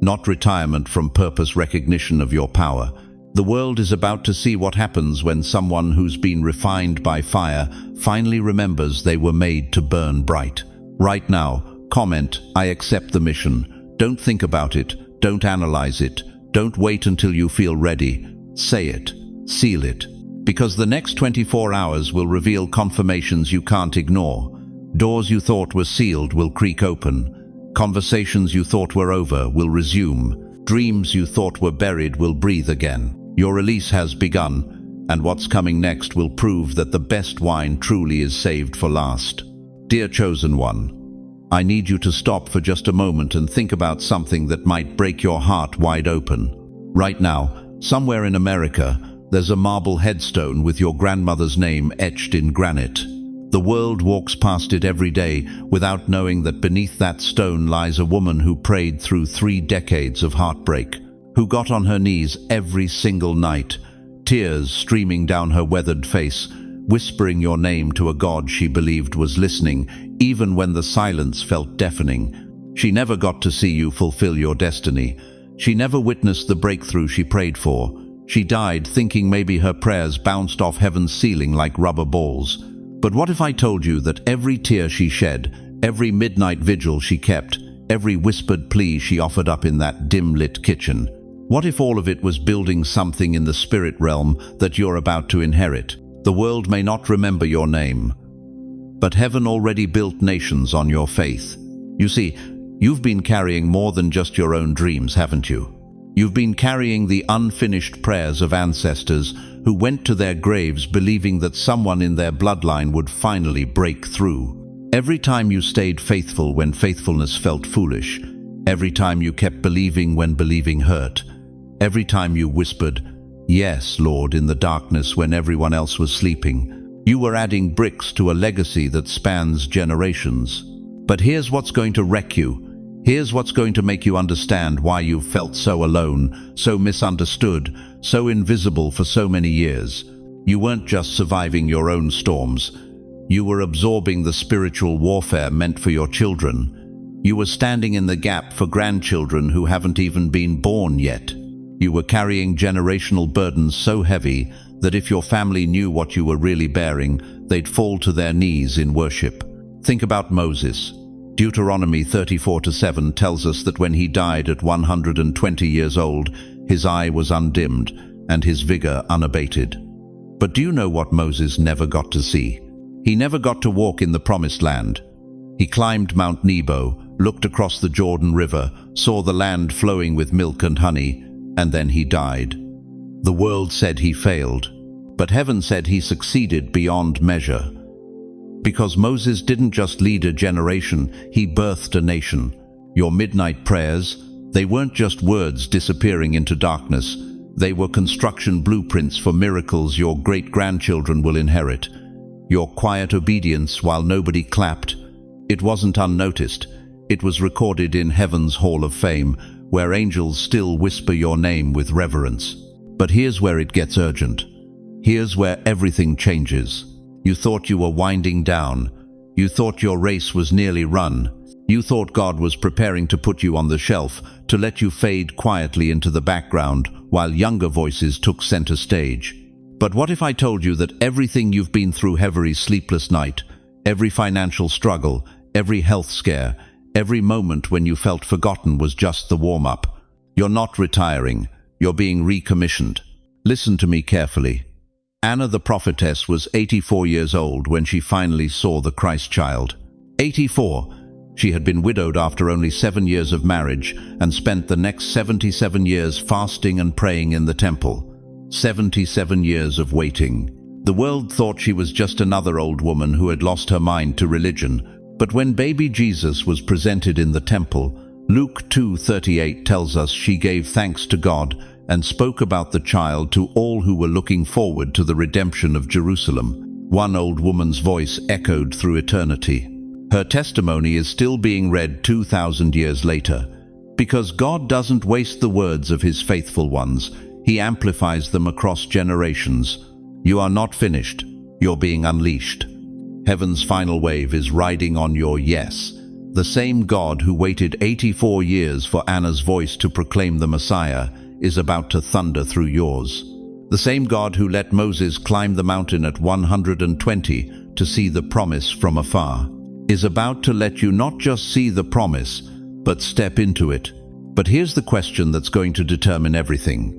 Not retirement from purpose, recognition of your power. The world is about to see what happens when someone who's been refined by fire finally remembers they were made to burn bright. Right now, comment, "I accept the mission." Don't think about it. Don't analyze it. Don't wait until you feel ready. Say it. Seal it. Because the next 24 hours will reveal confirmations you can't ignore. Doors you thought were sealed will creak open. Conversations you thought were over will resume. Dreams you thought were buried will breathe again. Your release has begun, and what's coming next will prove that the best wine truly is saved for last. Dear chosen one, I need you to stop for just a moment and think about something that might break your heart wide open. Right now, somewhere in America, there's a marble headstone with your grandmother's name etched in granite. The world walks past it every day without knowing that beneath that stone lies a woman who prayed through 3 decades of heartbreak, who got on her knees every single night, tears streaming down her weathered face, whispering your name to a God she believed was listening, even when the silence felt deafening. She never got to see you fulfill your destiny. She never witnessed the breakthrough she prayed for. She died thinking maybe her prayers bounced off heaven's ceiling like rubber balls. But what if I told you that every tear she shed, every midnight vigil she kept, every whispered plea she offered up in that dim-lit kitchen, what if all of it was building something in the spirit realm that you're about to inherit? The world may not remember your name, but heaven already built nations on your faith. You see, you've been carrying more than just your own dreams, haven't you? You've been carrying the unfinished prayers of ancestors who went to their graves believing that someone in their bloodline would finally break through. Every time you stayed faithful when faithfulness felt foolish, every time you kept believing when believing hurt, every time you whispered, "Yes, Lord," in the darkness when everyone else was sleeping, you were adding bricks to a legacy that spans generations. But here's what's going to wreck you. Here's what's going to make you understand why you've felt so alone, so misunderstood, so invisible for so many years. You weren't just surviving your own storms. You were absorbing the spiritual warfare meant for your children. You were standing in the gap for grandchildren who haven't even been born yet. You were carrying generational burdens so heavy that if your family knew what you were really bearing, they'd fall to their knees in worship. Think about Moses. Deuteronomy 34:7 tells us that when he died at 120 years old, his eye was undimmed and his vigor unabated. But do you know what Moses never got to see? He never got to walk in the promised land. He climbed Mount Nebo, looked across the Jordan River, saw the land flowing with milk and honey, and then he died. The world said he failed, but heaven said he succeeded beyond measure. Because Moses didn't just lead a generation, he birthed a nation. Your midnight prayers, they weren't just words disappearing into darkness. They were construction blueprints for miracles your great-grandchildren will inherit. Your quiet obedience while nobody clapped, it wasn't unnoticed. It was recorded in Heaven's Hall of Fame, where angels still whisper your name with reverence. But here's where it gets urgent. Here's where everything changes. You thought you were winding down. You thought your race was nearly run. You thought God was preparing to put you on the shelf, to let you fade quietly into the background while younger voices took center stage. But what if I told you that everything you've been through, every sleepless night, every financial struggle, every health scare, every moment when you felt forgotten was just the warm-up? You're not retiring. You're being recommissioned. Listen to me carefully. Anna the prophetess was 84 years old when she finally saw the Christ child. 84! She had been widowed after only 7 years of marriage and spent the next 77 years fasting and praying in the temple. 77 years of waiting. The world thought she was just another old woman who had lost her mind to religion. But when baby Jesus was presented in the temple, Luke 2:38 tells us she gave thanks to God and spoke about the child to all who were looking forward to the redemption of Jerusalem. One old woman's voice echoed through eternity. Her testimony is still being read 2,000 years later. Because God doesn't waste the words of his faithful ones, he amplifies them across generations. You are not finished. You're being unleashed. Heaven's final wave is riding on your yes. The same God who waited 84 years for Anna's voice to proclaim the Messiah is about to thunder through yours. The same God who let Moses climb the mountain at 120 to see the promise from afar is about to let you not just see the promise, but step into it. But here's the question that's going to determine everything.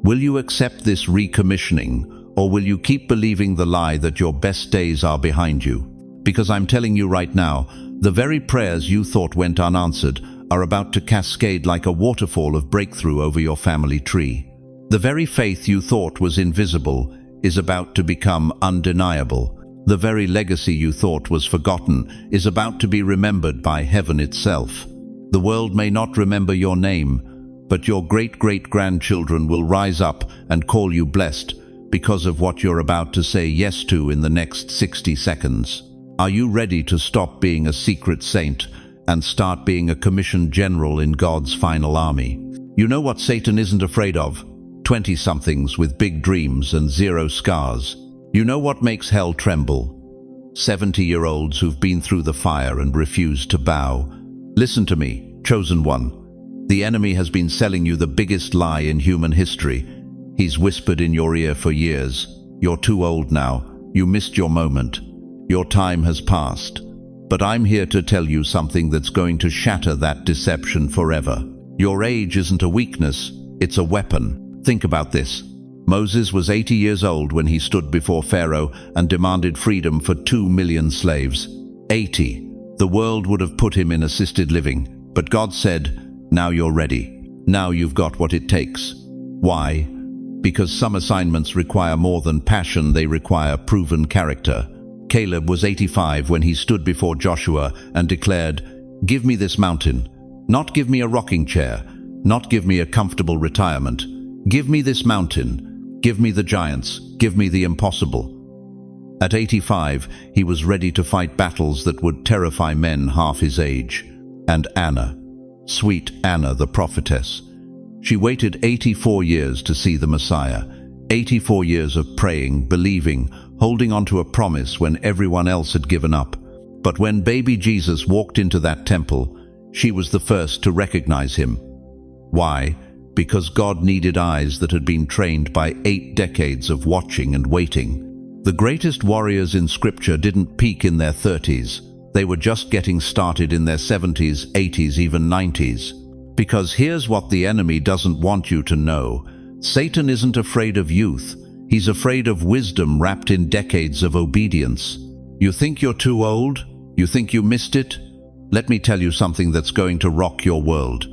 Will you accept this recommissioning, or will you keep believing the lie that your best days are behind you? Because I'm telling you right now, the very prayers you thought went unanswered are about to cascade like a waterfall of breakthrough over your family tree. The very faith you thought was invisible is about to become undeniable. The very legacy you thought was forgotten is about to be remembered by heaven itself. The world may not remember your name, but your great-great-grandchildren will rise up and call you blessed because of what you're about to say yes to in the next 60 seconds. Are you ready to stop being a secret saint and start being a commissioned general in God's final army? You know what Satan isn't afraid of? 20-somethings with big dreams and zero scars. You know what makes hell tremble? 70-year-olds who've been through the fire and refused to bow. Listen to me, chosen one. The enemy has been selling you the biggest lie in human history. He's whispered in your ear for years. You're too old now. You missed your moment. Your time has passed. But I'm here to tell you something that's going to shatter that deception forever. Your age isn't a weakness, it's a weapon. Think about this. Moses was 80 years old when he stood before Pharaoh and demanded freedom for 2 million slaves. 80. The world would have put him in assisted living. But God said, now you're ready. Now you've got what it takes. Why? Because some assignments require more than passion, they require proven character. Caleb was 85 when he stood before Joshua and declared, "Give me this mountain. Not give me a rocking chair, not give me a comfortable retirement. Give me this mountain. Give me the giants. Give me the impossible." At 85, he was ready to fight battles that would terrify men half his age. And Anna, sweet Anna the prophetess, she waited 84 years to see the Messiah. 84 years of praying, believing, holding on to a promise when everyone else had given up. But when baby Jesus walked into that temple, she was the first to recognize him. Why? Because God needed eyes that had been trained by 8 decades of watching and waiting. The greatest warriors in Scripture didn't peak in their 30s. They were just getting started in their 70s, 80s, even 90s. Because here's what the enemy doesn't want you to know. Satan isn't afraid of youth. He's afraid of wisdom wrapped in decades of obedience. You think you're too old? You think you missed it? Let me tell you something that's going to rock your world.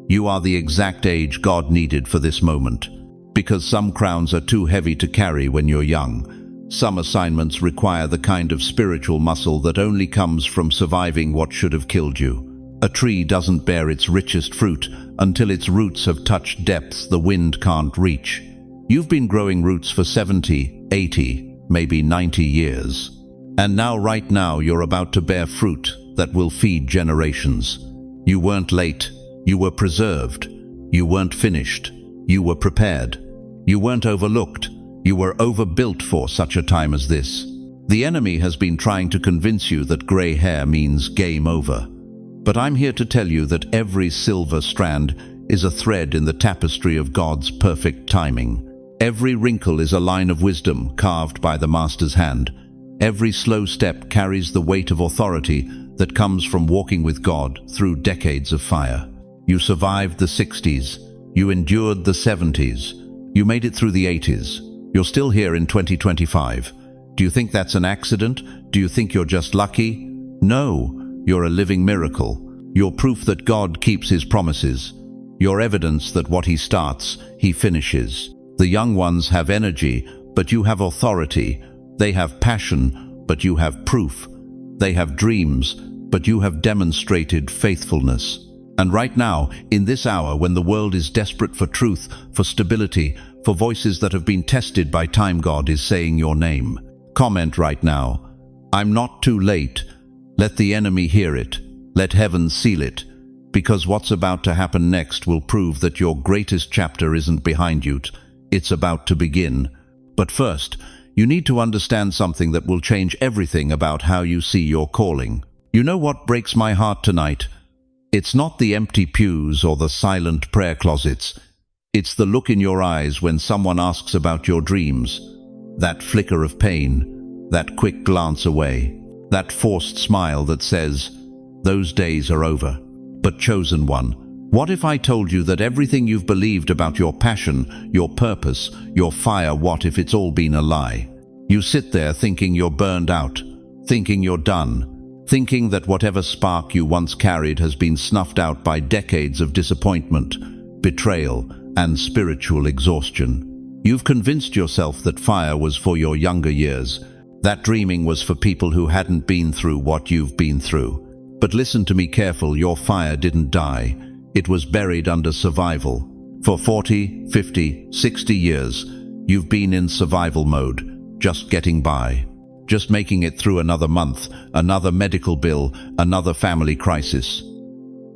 You are the exact age God needed for this moment. Because some crowns are too heavy to carry when you're young. Some assignments require the kind of spiritual muscle that only comes from surviving what should have killed you. A tree doesn't bear its richest fruit until its roots have touched depths the wind can't reach. You've been growing roots for 70, 80, maybe 90 years. And now, right now, you're about to bear fruit that will feed generations. You weren't late. You were preserved. You weren't finished. You were prepared. You weren't overlooked. You were overbuilt for such a time as this. The enemy has been trying to convince you that gray hair means game over. But I'm here to tell you that every silver strand is a thread in the tapestry of God's perfect timing. Every wrinkle is a line of wisdom carved by the Master's hand. Every slow step carries the weight of authority that comes from walking with God through decades of fire. You survived the 60s. You endured the 70s. You made it through the 80s. You're still here in 2025. Do you think that's an accident? Do you think you're just lucky? No, you're a living miracle. You're proof that God keeps his promises. You're evidence that what he starts, he finishes. The young ones have energy, but you have authority. They have passion, but you have proof. They have dreams, but you have demonstrated faithfulness. And right now, in this hour when the world is desperate for truth, for stability, for voices that have been tested by time, God is saying your name. Comment right now, "I'm not too late." Let the enemy hear it. Let heaven seal it. Because what's about to happen next will prove that your greatest chapter isn't behind you. It's about to begin. But first, you need to understand something that will change everything about how you see your calling. You know what breaks my heart tonight? It's not the empty pews or the silent prayer closets. It's the look in your eyes when someone asks about your dreams. That flicker of pain, that quick glance away, that forced smile that says, "Those days are over." But chosen one, what if I told you that everything you've believed about your passion, your purpose, your fire, what if it's all been a lie? You sit there thinking you're burned out, thinking you're done, thinking that whatever spark you once carried has been snuffed out by decades of disappointment, betrayal, and spiritual exhaustion. You've convinced yourself that fire was for your younger years, that dreaming was for people who hadn't been through what you've been through. But listen to me careful, your fire didn't die. It was buried under survival. For 40, 50, 60 years, you've been in survival mode, just getting by, just making it through another month, another medical bill, another family crisis.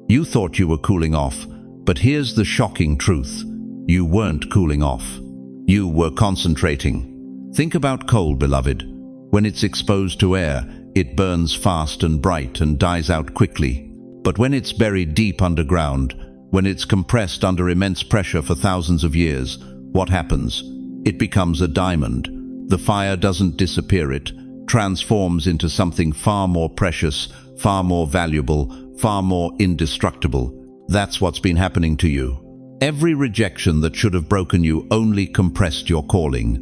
You thought you were cooling off, but here's the shocking truth. You weren't cooling off. You were concentrating. Think about coal, beloved. When it's exposed to air, it burns fast and bright and dies out quickly. But when it's buried deep underground, when it's compressed under immense pressure for thousands of years, what happens? It becomes a diamond. The fire doesn't disappear, it transforms into something far more precious, far more valuable, far more indestructible. That's what's been happening to you. Every rejection that should have broken you only compressed your calling.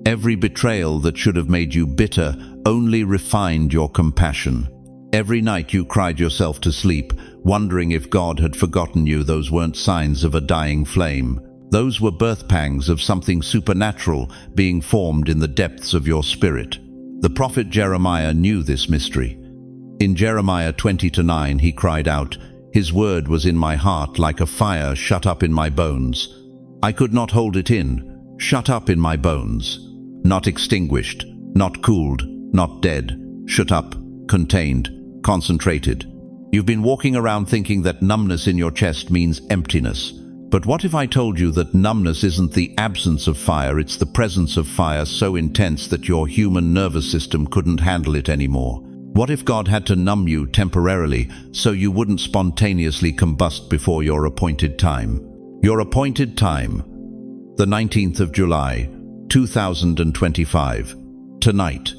Every betrayal that should have made you bitter only refined your compassion. Every night you cried yourself to sleep, wondering if God had forgotten you. Those weren't signs of a dying flame. Those were birth pangs of something supernatural being formed in the depths of your spirit. The prophet Jeremiah knew this mystery. In Jeremiah 20:9 he cried out, "His word was in my heart like a fire shut up in my bones. I could not hold it in, shut up in my bones. Not extinguished, not cooled, not dead, shut up, contained, concentrated." You've been walking around thinking that numbness in your chest means emptiness. But what if I told you that numbness isn't the absence of fire, it's the presence of fire so intense that your human nervous system couldn't handle it anymore? What if God had to numb you temporarily so you wouldn't spontaneously combust before your appointed time? Your appointed time, the 19th of July, 2025. Tonight.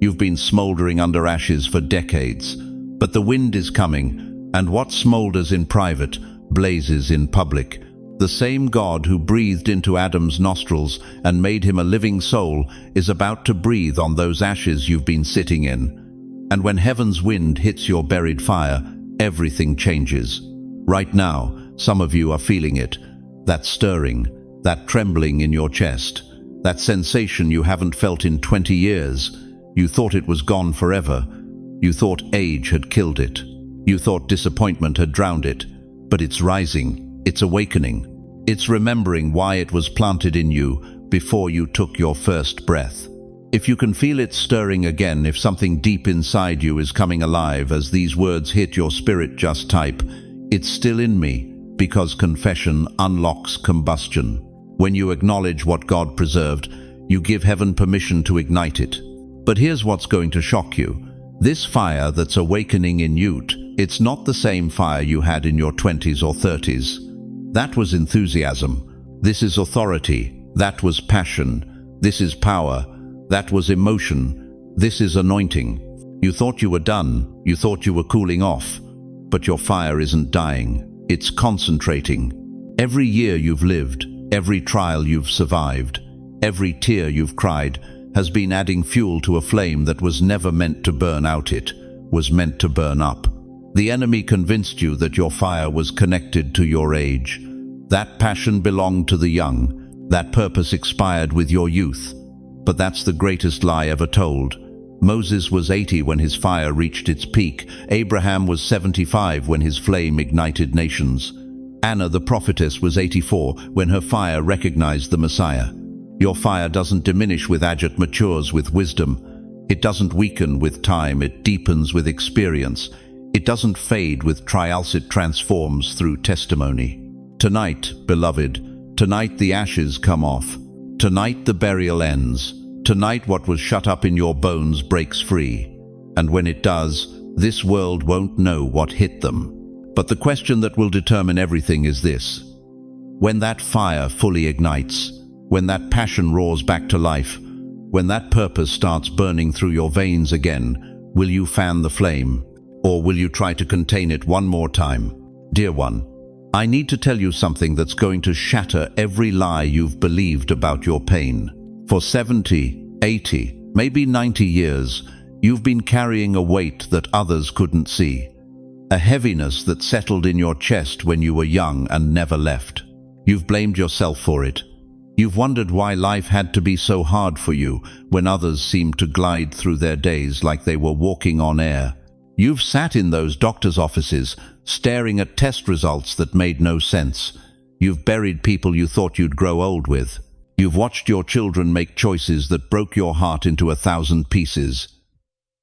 You've been smoldering under ashes for decades, but the wind is coming, and what smolders in private blazes in public. The same God who breathed into Adam's nostrils and made him a living soul is about to breathe on those ashes you've been sitting in. And when heaven's wind hits your buried fire, everything changes. Right now, some of you are feeling it. That stirring, that trembling in your chest, that sensation you haven't felt in 20 years. You thought it was gone forever. You thought age had killed it. You thought disappointment had drowned it. But it's rising. It's awakening. It's remembering why it was planted in you before you took your first breath. If you can feel it stirring again, if something deep inside you is coming alive as these words hit your spirit, just type, "It's still in me," because confession unlocks combustion. When you acknowledge what God preserved, you give heaven permission to ignite it. But here's what's going to shock you. This fire that's awakening in you, it's not the same fire you had in your 20s or 30s. That was enthusiasm. This is authority. That was passion. This is power. That was emotion. This is anointing. You thought you were done. You thought you were cooling off. But your fire isn't dying. It's concentrating. Every year you've lived, every trial you've survived, every tear you've cried has been adding fuel to a flame that was never meant to burn out. It was meant to burn up. The enemy convinced you that your fire was connected to your age. That passion belonged to the young. That purpose expired with your youth. But that's the greatest lie ever told. Moses was 80 when his fire reached its peak. Abraham was 75 when his flame ignited nations. Anna the prophetess was 84 when her fire recognized the Messiah. Your fire doesn't diminish with age, it matures with wisdom. It doesn't weaken with time, it deepens with experience. It doesn't fade with trials, it transforms through testimony. Tonight, beloved, tonight the ashes come off. Tonight the burial ends. Tonight what was shut up in your bones breaks free. And when it does, this world won't know what hit them. But the question that will determine everything is this. When that fire fully ignites, when that passion roars back to life, when that purpose starts burning through your veins again, will you fan the flame? Or will you try to contain it one more time? Dear one, I need to tell you something that's going to shatter every lie you've believed about your pain. For 70, 80, maybe 90 years, you've been carrying a weight that others couldn't see. A heaviness that settled in your chest when you were young and never left. You've blamed yourself for it. You've wondered why life had to be so hard for you when others seemed to glide through their days like they were walking on air. You've sat in those doctor's offices, staring at test results that made no sense. You've buried people you thought you'd grow old with. You've watched your children make choices that broke your heart into 1,000 pieces.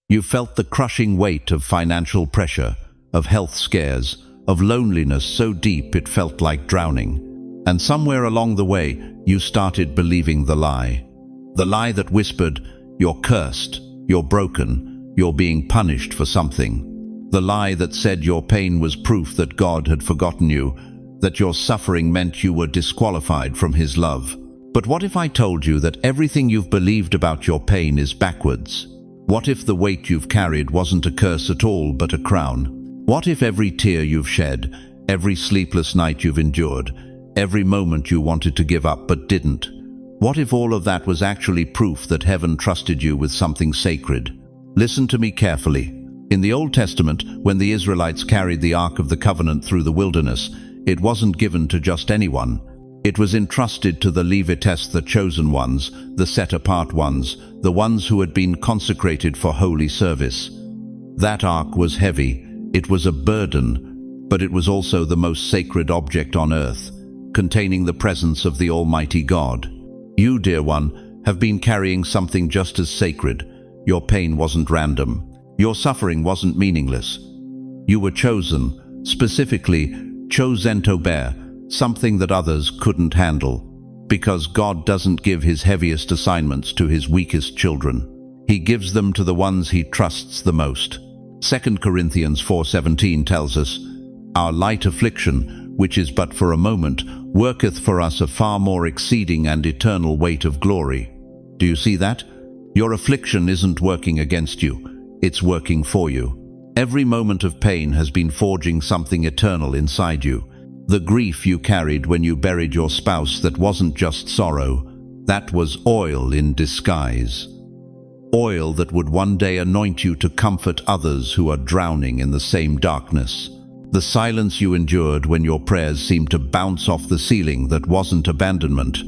You've felt the crushing weight of financial pressure, of health scares, of loneliness so deep it felt like drowning. And somewhere along the way, you started believing the lie. The lie that whispered, "You're cursed, you're broken, you're being punished for something." The lie that said your pain was proof that God had forgotten you, that your suffering meant you were disqualified from His love. But what if I told you that everything you've believed about your pain is backwards? What if the weight you've carried wasn't a curse at all, but a crown? What if every tear you've shed, every sleepless night you've endured, every moment you wanted to give up but didn't? What if all of that was actually proof that heaven trusted you with something sacred? Listen to me carefully. In the Old Testament, when the Israelites carried the Ark of the Covenant through the wilderness, it wasn't given to just anyone. It was entrusted to the Levites, the chosen ones, the set-apart ones, the ones who had been consecrated for holy service. That ark was heavy, it was a burden, but it was also the most sacred object on earth, containing the presence of the Almighty God. You, dear one, have been carrying something just as sacred. Your pain wasn't random. Your suffering wasn't meaningless. You were chosen, specifically chosen to bear something that others couldn't handle, because God doesn't give his heaviest assignments to his weakest children. He gives them to the ones he trusts the most. 2 Corinthians 4:17 tells us, "Our light affliction, which is but for a moment, worketh for us a far more exceeding and eternal weight of glory." Do you see that? Your affliction isn't working against you, it's working for you. Every moment of pain has been forging something eternal inside you. The grief you carried when you buried your spouse, that wasn't just sorrow, that was oil in disguise. Oil that would one day anoint you to comfort others who are drowning in the same darkness. The silence you endured when your prayers seemed to bounce off the ceiling, that wasn't abandonment,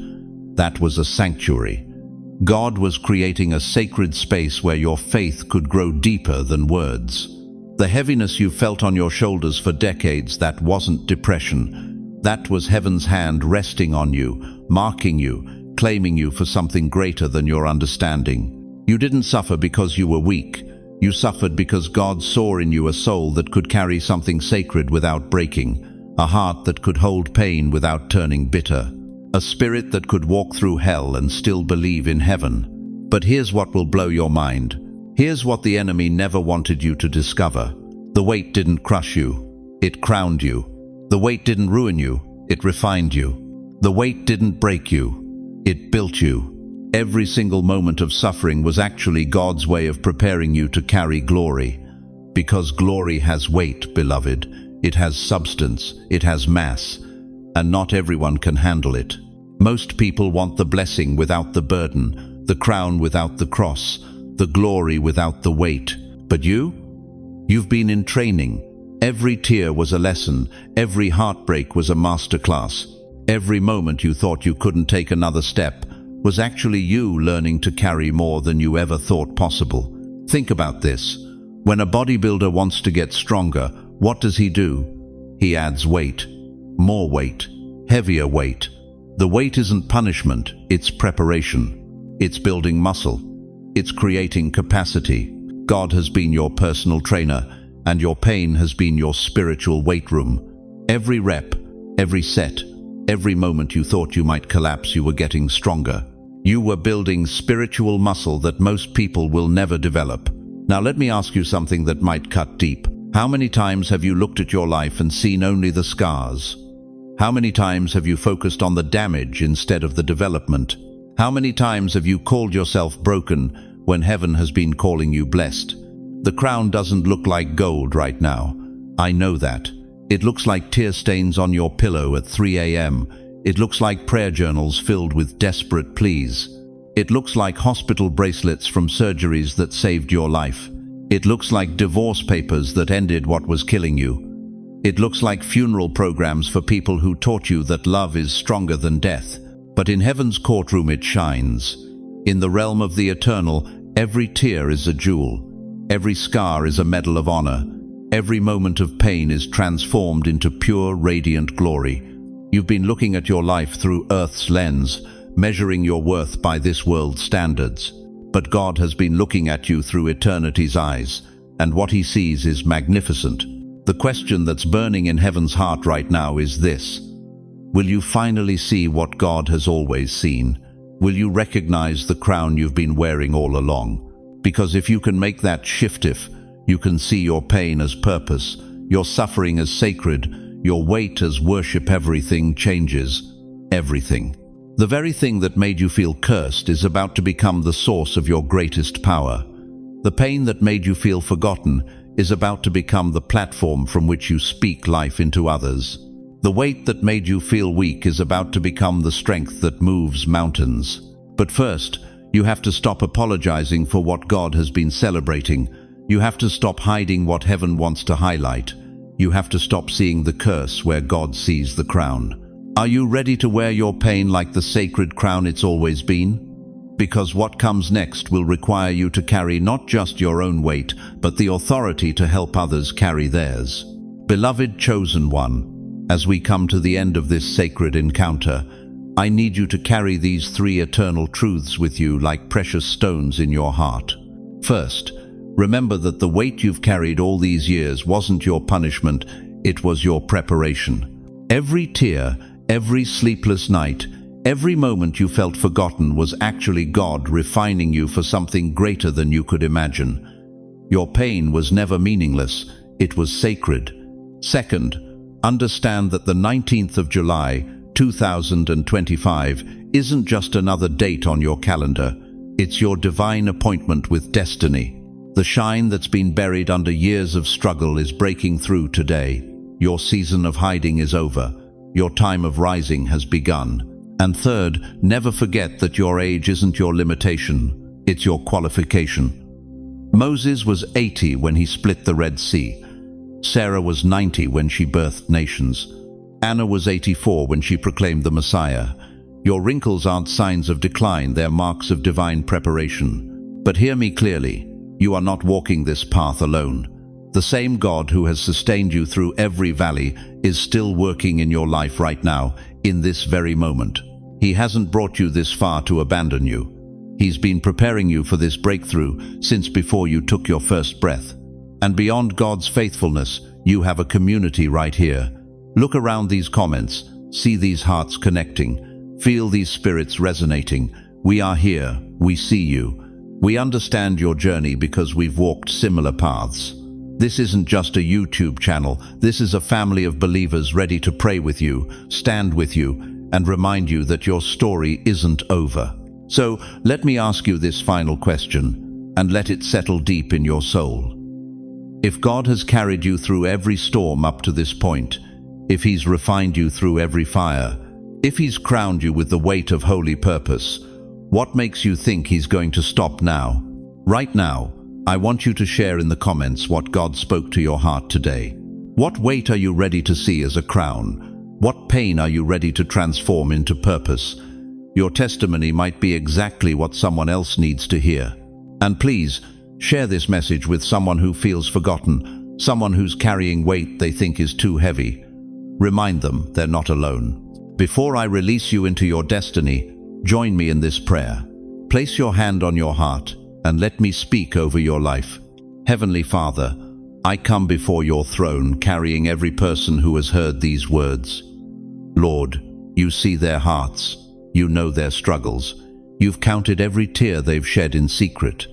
that was a sanctuary. God was creating a sacred space where your faith could grow deeper than words. The heaviness you felt on your shoulders for decades, that wasn't depression. That was heaven's hand resting on you, marking you, claiming you for something greater than your understanding. You didn't suffer because you were weak. You suffered because God saw in you a soul that could carry something sacred without breaking, a heart that could hold pain without turning bitter, a spirit that could walk through hell and still believe in heaven. But here's what will blow your mind. Here's what the enemy never wanted you to discover. The weight didn't crush you, it crowned you. The weight didn't ruin you, it refined you. The weight didn't break you, it built you. Every single moment of suffering was actually God's way of preparing you to carry glory. Because glory has weight, beloved. It has substance, it has mass, and not everyone can handle it. Most people want the blessing without the burden, the crown without the cross, the glory without the weight. But you've been in training. Every tear was a lesson, every heartbreak was a masterclass. Every moment you thought you couldn't take another step was actually you learning to carry more than you ever thought possible. Think about this. When a bodybuilder wants to get stronger, what does he do? He adds weight, more weight, heavier weight. The weight isn't punishment, it's preparation. It's building muscle. It's creating capacity. God has been your personal trainer, and your pain has been your spiritual weight room. Every rep, every set, every moment you thought you might collapse, you were getting stronger. You were building spiritual muscle that most people will never develop. Now let me ask you something that might cut deep. How many times have you looked at your life and seen only the scars? How many times have you focused on the damage instead of the development? How many times have you called yourself broken when heaven has been calling you blessed? The crown doesn't look like gold right now. I know that. It looks like tear stains on your pillow at 3 a.m. It looks like prayer journals filled with desperate pleas. It looks like hospital bracelets from surgeries that saved your life. It looks like divorce papers that ended what was killing you. It looks like funeral programs for people who taught you that love is stronger than death. But in heaven's courtroom it shines. In the realm of the eternal, every tear is a jewel. Every scar is a medal of honor. Every moment of pain is transformed into pure, radiant glory. You've been looking at your life through earth's lens, measuring your worth by this world's standards. But God has been looking at you through eternity's eyes, and what he sees is magnificent. The question that's burning in heaven's heart right now is this: will you finally see what God has always seen? Will you recognize the crown you've been wearing all along? Because if you can make that shift, if you can see your pain as purpose, your suffering as sacred, your weight as worship, everything changes. Everything. The very thing that made you feel cursed is about to become the source of your greatest power. The pain that made you feel forgotten is about to become the platform from which you speak life into others. The weight that made you feel weak is about to become the strength that moves mountains. But first, you have to stop apologizing for what God has been celebrating. You have to stop hiding what heaven wants to highlight. You have to stop seeing the curse where God sees the crown. Are you ready to wear your pain like the sacred crown it's always been? Because what comes next will require you to carry not just your own weight, but the authority to help others carry theirs. Beloved chosen one, as we come to the end of this sacred encounter, I need you to carry these 3 eternal truths with you like precious stones in your heart. First, remember that the weight you've carried all these years wasn't your punishment, it was your preparation. Every tear, every sleepless night, every moment you felt forgotten was actually God refining you for something greater than you could imagine. Your pain was never meaningless, it was sacred. Second, understand that the 19th of July, 2025 isn't just another date on your calendar. It's your divine appointment with destiny. The shine that's been buried under years of struggle is breaking through today. Your season of hiding is over. Your time of rising has begun. And third, never forget that your age isn't your limitation, it's your qualification. Moses was 80 when he split the Red Sea. Sarah was 90 when she birthed nations. Anna was 84 when she proclaimed the Messiah. Your wrinkles aren't signs of decline, they're marks of divine preparation. But hear me clearly, you are not walking this path alone. The same God who has sustained you through every valley is still working in your life right now, in this very moment. He hasn't brought you this far to abandon you. He's been preparing you for this breakthrough since before you took your first breath. And beyond God's faithfulness, you have a community right here. Look around these comments, see these hearts connecting, feel these spirits resonating. We are here, we see you. We understand your journey because we've walked similar paths. This isn't just a YouTube channel, this is a family of believers ready to pray with you, stand with you, and remind you that your story isn't over. So, let me ask you this final question, and let it settle deep in your soul. If God has carried you through every storm up to this point, if He's refined you through every fire, if He's crowned you with the weight of holy purpose, what makes you think He's going to stop now? Right now, I want you to share in the comments what God spoke to your heart today. What weight are you ready to see as a crown? What pain are you ready to transform into purpose? Your testimony might be exactly what someone else needs to hear. And please, share this message with someone who feels forgotten, someone who's carrying weight they think is too heavy. Remind them they're not alone. Before I release you into your destiny, join me in this prayer. Place your hand on your heart and let me speak over your life. Heavenly Father, I come before your throne carrying every person who has heard these words. Lord, you see their hearts, you know their struggles, you've counted every tear they've shed in secret.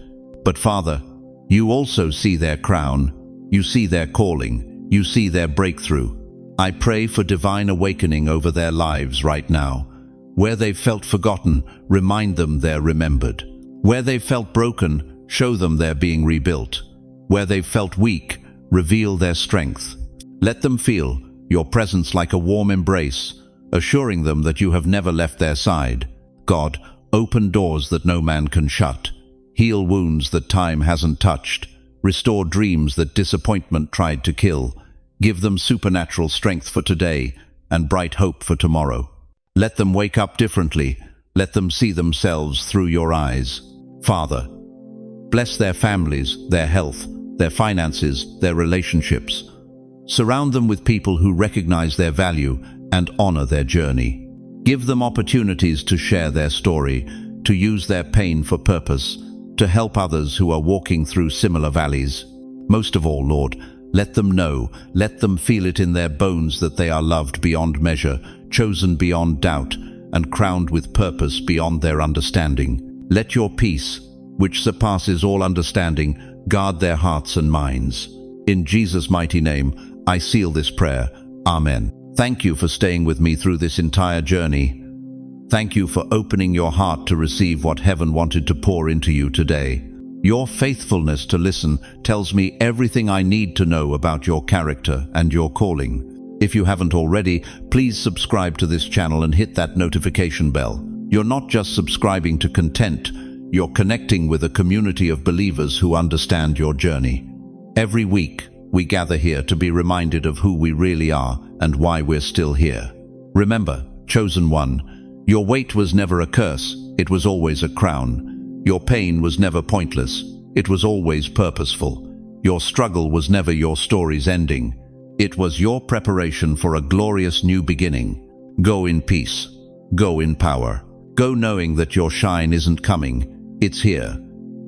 But Father, you also see their crown, you see their calling, you see their breakthrough. I pray for divine awakening over their lives right now. Where they've felt forgotten, remind them they're remembered. Where they've felt broken, show them they're being rebuilt. Where they've felt weak, reveal their strength. Let them feel your presence like a warm embrace, assuring them that you have never left their side. God, open doors that no man can shut. Heal wounds that time hasn't touched. Restore dreams that disappointment tried to kill. Give them supernatural strength for today and bright hope for tomorrow. Let them wake up differently. Let them see themselves through your eyes. Father, bless their families, their health, their finances, their relationships. Surround them with people who recognize their value and honor their journey. Give them opportunities to share their story, to use their pain for purpose, to help others who are walking through similar valleys. Most of all, Lord, let them know, let them feel it in their bones that they are loved beyond measure, chosen beyond doubt, and crowned with purpose beyond their understanding. Let your peace, which surpasses all understanding, guard their hearts and minds. In Jesus' mighty name, I seal this prayer. Amen. Thank you for staying with me through this entire journey. Thank you for opening your heart to receive what heaven wanted to pour into you today. Your faithfulness to listen tells me everything I need to know about your character and your calling. If you haven't already, please subscribe to this channel and hit that notification bell. You're not just subscribing to content, you're connecting with a community of believers who understand your journey. Every week, we gather here to be reminded of who we really are and why we're still here. Remember, chosen one, your weight was never a curse, it was always a crown. Your pain was never pointless, it was always purposeful. Your struggle was never your story's ending. It was your preparation for a glorious new beginning. Go in peace. Go in power. Go knowing that your shine isn't coming, it's here,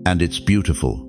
and it's beautiful.